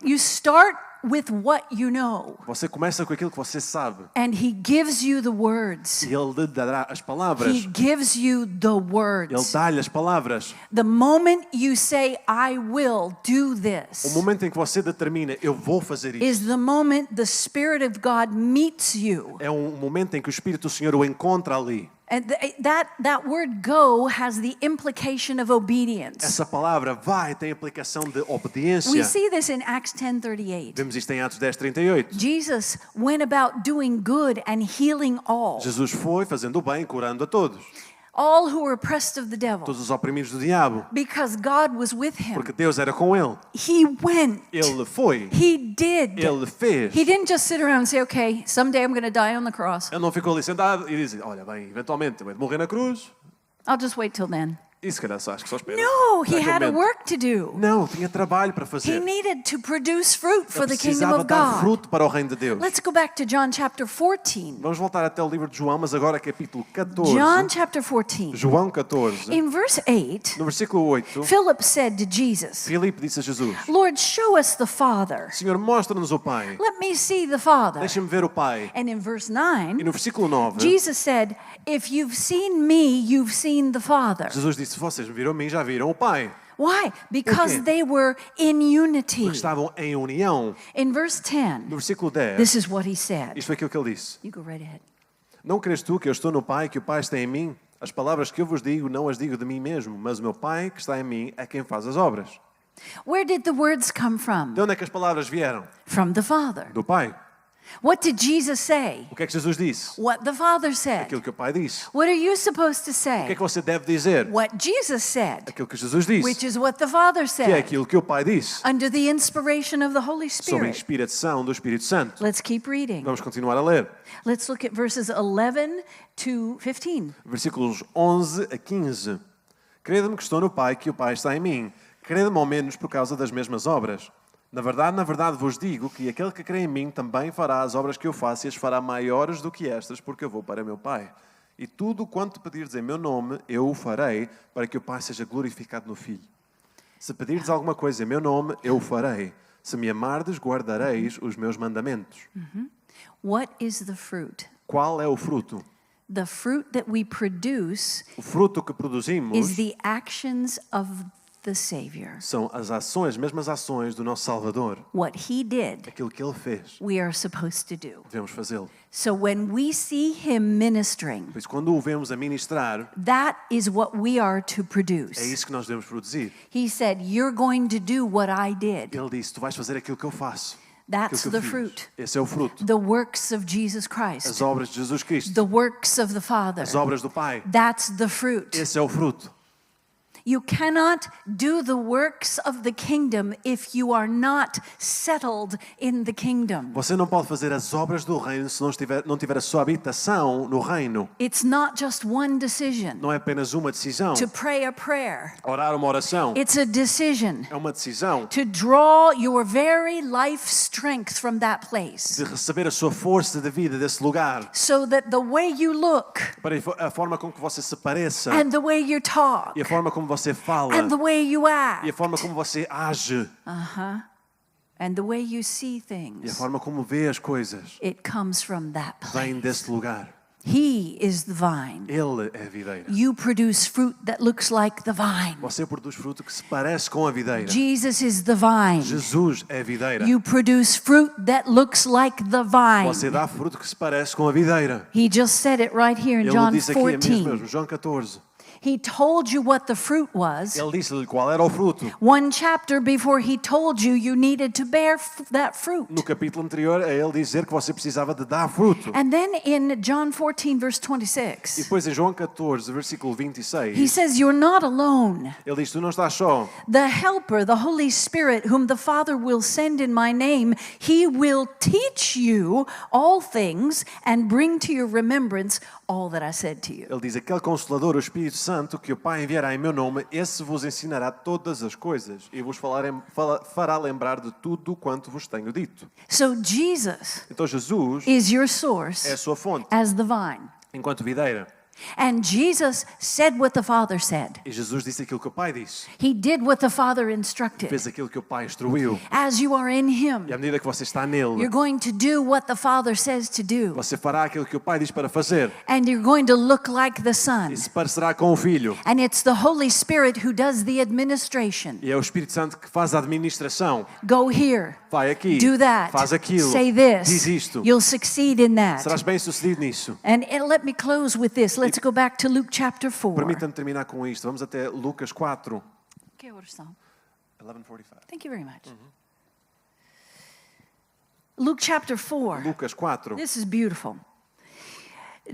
You start with what you know, Você começa com aquilo que você sabe. and He gives you the words. E Ele lhe dará as palavras. He gives you the Ele words. dá-lhe as palavras. The moment you say, I will do O this, momento em que você determina, eu vou fazer isso, is the moment the Spirit of God meets you. é um momento em que o Espírito do Senhor o encontra ali. And that word go has the implication of obedience. Essa palavra vai tem implicação de obediência. We see this in Acts 10:38. Vemos isto em Atos 10:38. Jesus went about doing good and healing all. Jesus foi fazendo o bem, curando a todos. all who were oppressed of the devil, todos os oprimidos do diabo, because God was with him. porque Deus era com ele. He went. Ele foi, He did. ele fez. He didn't just sit around and say, okay, someday I'm going to die on the cross. Ele não ficou ali sentado e disse, olha bem, eventualmente eu vou morrer na cruz. I'll just wait till then. E se calhar só acho que só espera. No, he Naquele had a momento. work to do. Não, tinha trabalho para He fazer. needed to produce fruit for Ele the kingdom precisava of dar God. fruto para o reino de Deus. Let's go back to John chapter 14. Vamos voltar até o livro de João, mas agora capítulo 14. John chapter 14. João 14, In verse 8, no versículo 8, Philip said to Jesus, Filipe disse a Jesus, Lord, show us the Father. Senhor, mostra-nos o Pai. Let me see the Father. Deixa-me ver o Pai. And in verse E 9, no versículo 9, Jesus said, if you've seen me, you've seen the Father. Jesus disse, se vocês me viram a mim, já viram o Pai. Why? Because quê? they were in unity. Porque estavam em união. In verse 10, No versículo 10, this is what he said. isto foi aquilo que ele disse. You go right ahead. Não crês tu que eu estou no Pai, que o Pai está em mim? As palavras que eu vos digo, não as digo de mim mesmo, mas o meu Pai que está em mim é quem faz as obras. Where did the words come from? De onde é que as palavras vieram? From the Father. Do Pai. What did Jesus say? O que é que Jesus disse? What the Father said. Aquilo que o Pai disse. What are you supposed to O que say? é que você deve dizer? What Jesus said, Aquilo que Jesus disse. which is what the Father Que é said, aquilo que o Pai disse. under the inspiration of the Holy Sob a Spirit. inspiração do Espírito Santo. Let's keep reading. Vamos continuar a ler. Let's look at verses 11 to 15. Versículos 11 a 15. Crede-me que estou no Pai, que o Pai está em mim. Crede-me ao menos por causa das mesmas obras. Na verdade vos digo que aquele que crê em mim também fará as obras que eu faço e as fará maiores do que estas, porque eu vou para meu Pai. E tudo quanto pedirdes em meu nome, eu o farei, para que o Pai seja glorificado no Filho. Se pedirdes alguma coisa em meu nome, eu o farei. Se me amardes, guardareis os meus mandamentos. What is the fruit? Qual é o fruto? The fruit that we produce O fruto que produzimos is the actions of the Savior. são as ações, as mesmas ações do nosso Salvador. What he did, Aquilo que Ele fez, we are supposed to do. devemos fazê-lo. So when we see him ministering, Por isso, quando o vemos a ministrar, that is what we are to é produce. isso que nós devemos produzir. He said, you're going to do what I did. Ele disse, tu vais fazer aquilo que eu faço. That's Aquilo que the eu fiz. fruit. Esse é o fruto. The works of Jesus As Christ. obras de Jesus Cristo. The works of the Father. As obras do Pai. That's the fruit. Esse é o fruto. You cannot do the works of the kingdom if you are not settled in the kingdom. Você não pode fazer as obras do reino se não tiver a sua habitação no reino. It's not just one decision Não é apenas uma decisão. to pray a prayer. Orar uma oração. It's a decision É uma decisão to draw your very life strength from that place de receber a sua força de vida desse lugar. so that the way you look Para a forma como que você se pareça. and the way you talk E a forma como você fala. and the way you E a act forma como você age. and the way you see E a things, forma como vê as coisas. it comes from that Vem place. desse lugar. He is the vine. Ele é a videira. You produce fruit that looks like the vine. Você produz fruto que se parece com a videira. Jesus is the vine. Jesus é a videira. You produce fruit that looks like the Você vine. dá fruto que se parece com a videira. He just said it right here in Ele John disse aqui mesmo, 14. João 14. He told you what the fruit was. Ele disse-lhe qual era o fruto. One chapter before he told you you needed to bear that fruit. No capítulo anterior, a ele dizer que você precisava de dar fruto. And then in John 14 verse E 26, depois em João 14, versículo 26, he says you're not alone. ele diz, tu não estás só. The helper, the Holy Spirit, whom the Father will send in my name, he will teach you all things and bring to your remembrance all that I said to you. Ele diz, aquele Consolador, o Espírito Santo, que o Pai enviará em meu nome, esse vos ensinará todas as coisas e vos fará lembrar de tudo quanto vos tenho dito. So Jesus Então Jesus is your é a source sua fonte, as the vine. enquanto videira. And Jesus said what the Father said. E Jesus disse aquilo que o Pai disse. He did what the Father instructed. Fez aquilo que o Pai instruiu. As you are in E à Him, medida que você está nele, you're going to do what the Father says to do. você fará aquilo que o Pai diz para fazer. And you're going to look like the Son. E se parecerá com o Filho. And it's the Holy Spirit who does the administration. E é o Espírito Santo que faz a administração. Go here. Vai aqui, Do that. faz aquilo, Say diz this. isto. You'll succeed in that. Serás bem sucedido nisso. And let me close with this. Let's go back to Luke chapter 4. Permita-me terminar com isto. Vamos até Lucas 4, Que horas são? 11:45. Thank you very much. Luke chapter 4. Lucas 4. This is beautiful.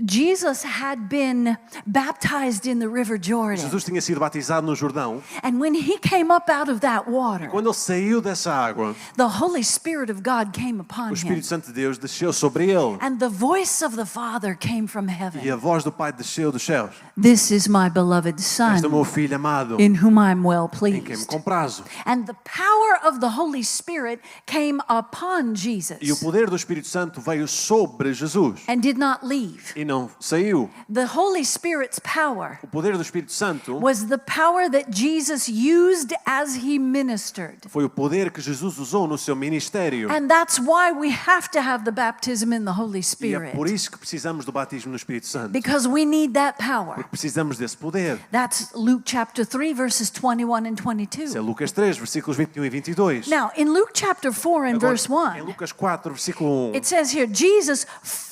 Jesus had been baptized in the River Jordan. Jesus tinha sido batizado no Jordão. And when he came up out of that water, Quando ele saiu dessa água, the Holy Spirit of God came upon o him. Espírito Santo de Deus desceu sobre ele. And the voice of the Father came from E heaven. a voz do Pai desceu dos céus. This is my beloved Este é o Son, meu filho amado, in whom I'm well em quem me pleased. comprazo. And the power of the Holy Spirit came upon E o Jesus poder do Espírito Santo veio sobre Jesus. and did not leave. E não saiu. The Holy Spirit's power O poder do Espírito Santo was the power that Jesus used as he ministered. foi o poder que Jesus usou no seu ministério. And that's why we have to have the baptism in the Holy E é Spirit, por isso que precisamos do batismo no Espírito Santo. because we need that power. Porque precisamos desse poder. That's Luke chapter 3, verses 21 and Isso é 22. Lucas 3, versículos 21 e 22. Now, in Luke chapter 4 and Agora, verse em 1, Lucas 4, versículo 1, it says here, Jesus,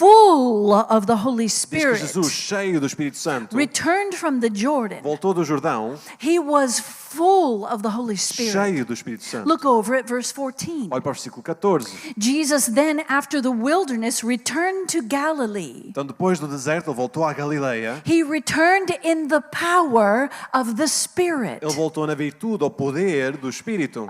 full of the Holy diz que Spirit, Jesus, cheio do Espírito Santo, returned from the Jordan. voltou do Jordão, He was full of the Holy Spirit. cheio do Espírito Santo. Look over at verse 14. Olha para o versículo 14. Jesus then, after the wilderness, returned to Galilee. Então, depois do deserto, ele voltou à Galileia. He returned in the power of the Spirit. Ele voltou na virtude, ao poder do Espírito.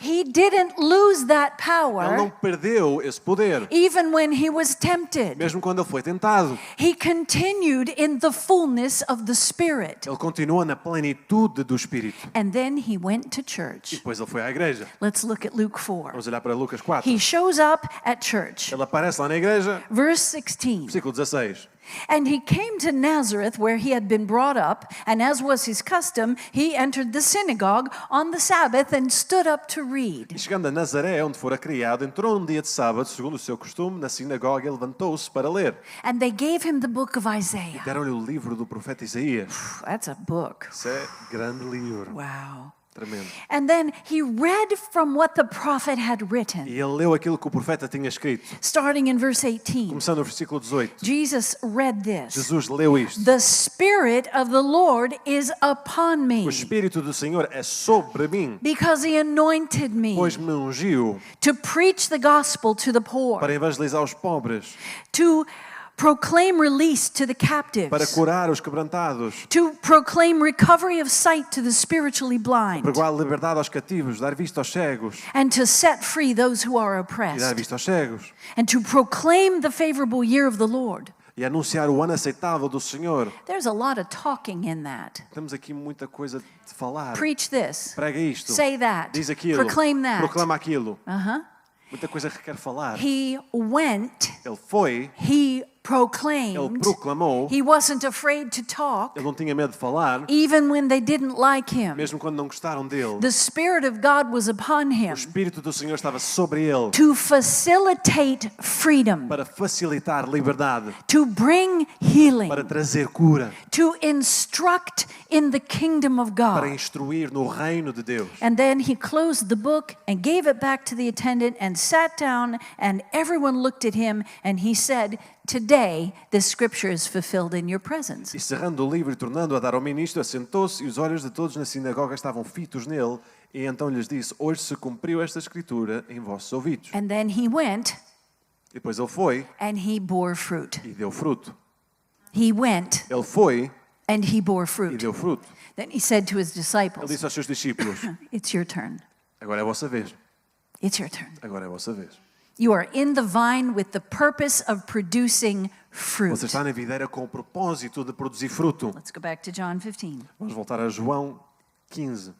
He didn't lose that Ele não power perdeu esse poder, even when he was tempted. mesmo quando ele foi tentado. He continued in the fullness of the Spirit. Ele continua na plenitude do Espírito. And then he went to E church. depois ele foi à igreja. Let's look at Luke 4. Vamos olhar para Lucas 4. He shows up at church. Ele aparece lá na igreja, Verse 16. versículo 16. And he came to Nazareth, where he had been brought up, and as was his custom, he entered the synagogue on the Sabbath and stood up to read. E chegando a Nazaré, onde fora criado, entrou num dia de sábado, segundo o seu costume, na sinagoga e levantou-se para ler. And they gave him the book of Isaiah. Deram-lhe o livro do profeta Isaías. That's a book. Isso é grande livro. Wow. Tremendo. And then he read from what the prophet had written, E ele leu aquilo que o profeta tinha escrito. starting in verse 18. Começando no versículo 18. Jesus read this. Jesus leu isto. The Spirit of the Lord is upon me, O Espírito do Senhor é sobre mim, because he anointed me pois me ungiu to preach the gospel to the poor, para evangelizar os pobres, to proclaim release to the captives, para curar os quebrantados, to proclaim recovery of sight to the spiritually blind, pregoar liberdade aos cativos, dar vista aos cegos and to set free those who are e dar oppressed, vista aos cegos, and to proclaim the favorable year of the Lord. e anunciar o ano aceitável do Senhor. There's a lot of talking in that. Temos aqui muita coisa de falar. Preach this. Prega isto. Say that. Diz aquilo. Proclaim that. Proclama aquilo. Muita coisa que quer falar. He went, Ele foi, he ele proclaimed. proclamou, He wasn't afraid to talk, ele não tinha medo de falar, even when they didn't like him. mesmo quando não gostaram dele. The Spirit of God was upon O him Espírito do Senhor estava sobre ele to facilitate freedom, para facilitar liberdade, to bring healing, para trazer cura, to instruct in the kingdom of para God. instruir no reino de Deus. And then he closed the book and gave it back to the attendant and sat down, and everyone looked at him, and he said, "Today this scripture is fulfilled in your presence." E cerrando o livro e tornando a dar ao ministro, assentou-se e os olhos de todos na sinagoga estavam fitos nele. E então lhes disse: Hoje se cumpriu esta escritura em vossos ouvidos. And then he went E depois ele foi and he bore fruit. e deu fruto. He went Ele foi and he bore e fruit. deu fruto. Then he said to his Ele disciples, disse aos seus discípulos: "It's your turn. Agora é a vossa vez. It's your turn. Agora é a vossa vez. You are in the vine with the purpose of producing fruit." Você está na videira com o propósito de produzir fruto. Let's go back to John 15, Vamos voltar a João 15.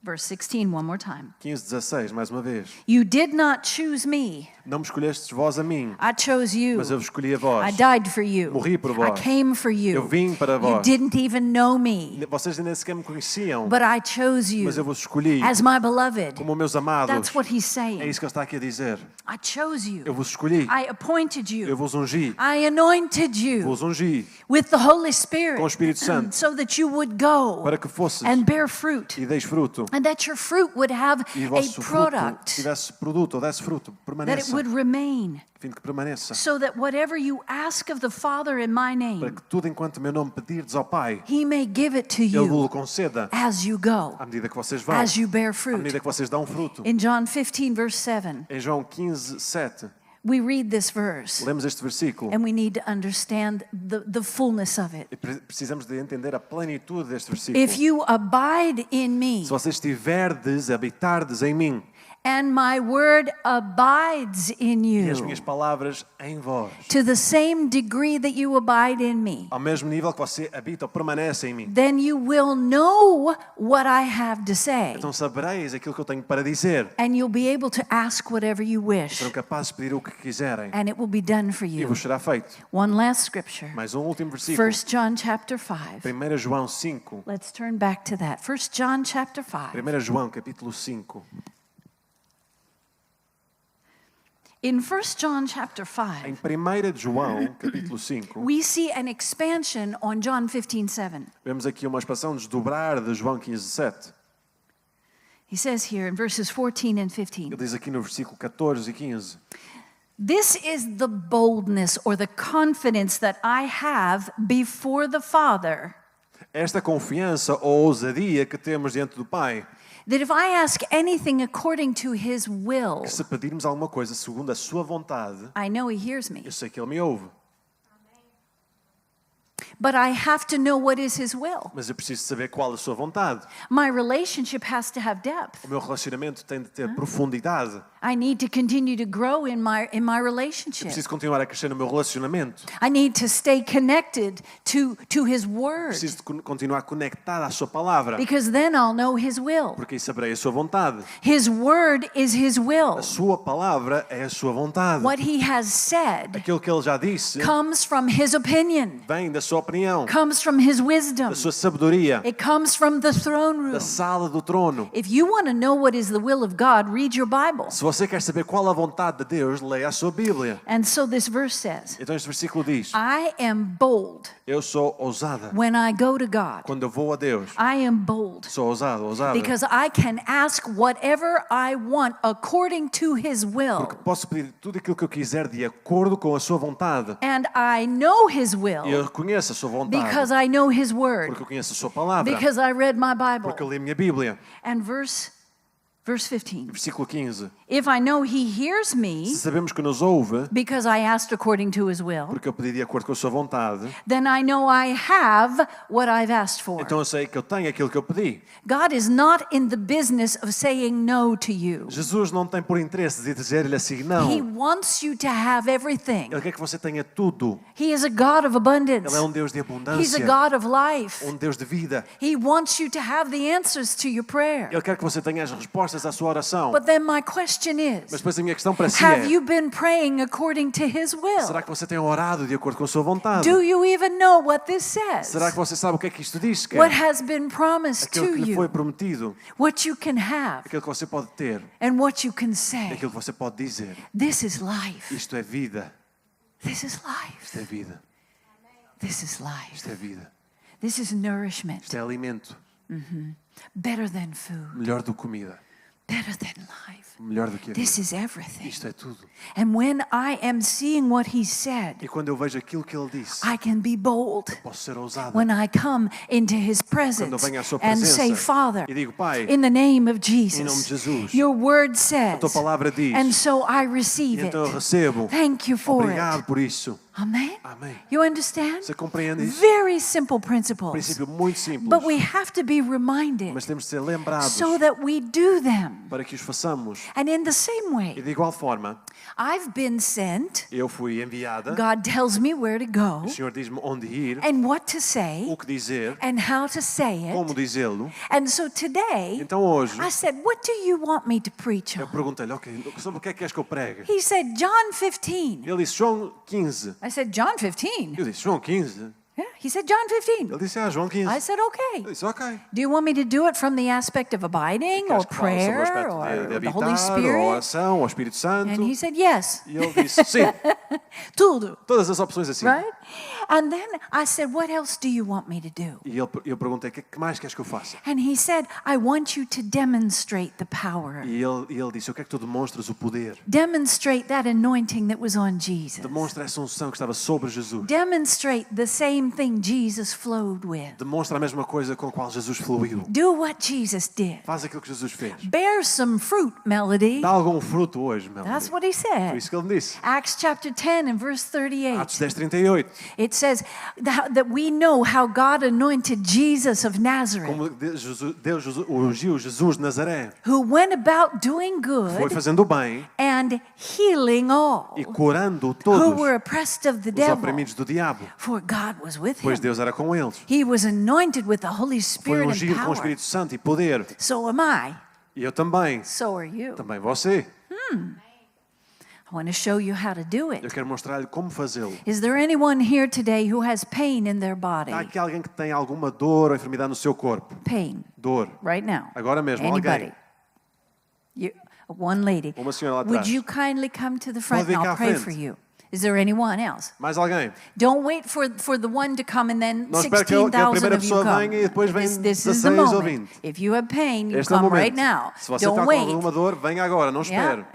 verse 16 one more time. 15, 16, mais uma vez. You did not choose me. Não me escolhestes vós a mim, I chose you. mas eu vos escolhi a vós. I died for you. Morri por I vós. came for you. Eu vim para You vós. didn't even know me, Vocês nem sequer me conheciam, but I chose you mas eu vos escolhi as my beloved. como meus amados. That's what he's É saying. isso que ele está aqui a dizer. I chose Eu you. vos escolhi, I appointed eu you. vos ungi, I anointed you vos ungi with the Holy Spirit com o Espírito Santo so that you would go para que fosses and bear fruit, e deis fruto. and that your fruit would have E o a vosso fruto product, tivesse produto, ou desse fruto, that it permaneça. would remain, A fim de que permaneça. so that whatever you ask of the Father in my Para name, que tudo enquanto o meu nome pedirdes ao Pai, He may give it to Ele you vos conceda as you go, à medida que vocês vão, as you bear à fruit. medida que vocês dão fruto. In John 15, verse 7, Em João 15, 7, We read this verse Lemos este versículo and we need to understand the fullness of it. e precisamos de entender a plenitude deste versículo. If you abide in me Se vocês estiverdes, habitardes em mim and my word abides in e as you, minhas palavras em vós, to the same degree that you abide in me, ao mesmo nível que você habita ou permanece em mim, then you will know what I have to say. então sabereis aquilo que eu tenho para dizer. And you'll be able to ask whatever you wish, Serão capazes de pedir o que quiserem and it will be done for e you. vos será feito. One last scripture, Mais um último versículo. 1 John chapter 5. 1 João 5. Let's turn back to that. 1 John chapter 5. 1 João capítulo 5. In 1 John chapter Em 5, 1 João capítulo 5, we see an expansion on John 15:7. vemos aqui uma expansão desdobrar de João 15:7. He says here in verses 14 and Ele 15, diz aqui no versículo 14 e 15. this is the boldness or the confidence that I have before the Father, Esta confiança ou ousadia que temos diante do Pai, that if I ask anything according to his will, que se pedirmos alguma coisa segundo a sua vontade, I know he hears me. eu sei que Ele me ouve. But I have to know what is his will. Mas eu preciso saber qual a sua vontade. My relationship has to have depth. O meu relacionamento tem de ter profundidade. I need to continue to grow in my Eu relationship. preciso continuar a crescer no meu relacionamento. I need to stay connected to his word, Preciso de continuar conectado à sua palavra, because then I'll know his will. porque aí saberei a sua vontade. His word is his will. A sua palavra é a sua vontade. What he has said Aquilo que Ele já disse comes from his opinion, vem da sua opinião, comes from his wisdom. da sua sabedoria, It comes from the throne room. da sala do trono. If you want to know what is the will of God, read your Bible. Se você quer saber qual a vontade de Deus, leia a sua Bíblia. And so this verse says, Então este versículo diz: I am bold eu sou ousada. when I go to God. Quando eu vou a Deus, I am bold sou ousado, ousada. because I can ask whatever I want according to his will. Posso pedir tudo aquilo que eu quiser de acordo com a sua vontade. And I know his E eu will reconheço a sua vontade. because I know his word, Porque eu conheço a sua palavra. because I read my Bible. Porque eu li a minha Bíblia. And verse 15. Versículo 15. If I know he hears me Se sabemos que nos ouve, because I asked according to his will, porque eu pedi de acordo com a sua vontade, then I know I have what I've asked for. então eu sei que eu tenho aquilo que eu pedi. God is not in the business of saying no to you. Jesus não tem por interesse de dizer-lhe assim, não. He wants you to have everything. Ele quer que você tenha tudo. He is a God of abundance. Ele é um Deus de He's a abundância. God of life. Um Deus de vida. He wants you to have the answers to your prayer. Ele quer que você tenha as respostas à sua oração. But then my question Mas is, depois a minha questão para si have é, you been praying according to his will? será que você tem orado de acordo com a sua vontade? Do you even know what this says? Será que você sabe o que é que isto diz? Que What has been promised aquilo to que lhe foi you? prometido, What you can have aquilo que você pode ter, and what you can say. aquilo que você pode dizer. This is life. Isto é vida. This is life. Isto é vida. This is life. Isto é vida. This is nourishment. Isto é alimento. Better than food. Melhor do que comida. Better than life. Melhor do que a This vida. is everything. Isto é tudo. And when I am seeing what he said, E quando eu vejo aquilo que ele disse, I can be bold posso ser ousado. when I come into his Quando eu presence venho à sua and say, presença Father, e digo, Pai, in the name of em nome de Jesus, Jesus, your word a says, tua palavra diz, and so I e receive então eu it. recebo. Thank you for Obrigado it. por isso. Amen? Amém. You understand? Você compreende isso? Very simple principles. Princípio muito simples. But we have to be reminded Mas temos de ser lembrados so that we do them. para que os façamos. And in the same E way, de igual forma, I've been sent. eu fui enviada. God tells me where to go O Senhor diz-me onde ir, and what to say o que dizer, and how to say it. como dizê-lo. And so today, Então hoje, I said, what do you want me to preach eu on? perguntei-lhe, ok, sobre o que é que queres que eu pregue? He said, John 15. Ele disse, João 15. I said, John 15? Eu disse, João 15? Yeah. He said, John 15. Ele disse, João 15. I said, okay. Eu disse, ok. Do you want me to do it from the aspect of abiding Queres or que fale sobre o prayer aspecto or de the Holy habitar, ou Spirit? oração, ou Espírito Santo? And he said, yes. E ele disse, sim, Tudo. todas as opções assim. Right? And then I said, what else do you want me to do? E eu perguntei, o que mais queres que eu faça? And he said, I want you to demonstrate the power. E ele disse, eu quero que tu demonstras o poder. Demonstrate that anointing that was on Jesus. Demonstra essa unção que estava sobre Jesus. Demonstrate the same thing Jesus flowed with. Demonstra a mesma coisa com a qual Jesus fluiu. Do what Jesus did. Faz aquilo que Jesus fez. Bear some fruit, Melody. Dá algum fruto hoje, meu That's amigo. what he Foi said. isso que ele disse. Acts chapter 10 and verse 38. Atos 10:38. It says that we know how God anointed Jesus of Nazareth, Como Deus ungiu Jesus de Nazaré. who went about doing Foi good fazendo o bem and healing all e curando who todos were oppressed of the os devil, oprimidos do diabo. for God was with Pois him. Deus era com eles. He was anointed with the Holy Foi Spirit and ungido com o power. Espírito Santo e poder. So am I. E eu também. So are you. Também você. I want to show you how to do Eu it. quero mostrar-lhe como fazê-lo. Is there anyone here today who has pain in their body? Há aqui alguém que tem alguma dor ou enfermidade no seu corpo? Pain Dor. right now. Agora mesmo, Anybody? alguém. One lady. Uma senhora lá Would atrás. you kindly come to the front Pode vir and cá I'll à pray frente. for you? Is there anyone else? Mais alguém? Don't wait for the one to come and then Não espere que a 16,000 primeira of you pessoa come. venha e depois vem This is the 16 ou moment. 20. If you have pain, you Este é o come momento. right now. Se você Don't está com wait. alguma dor, venha agora, não espere. Yeah.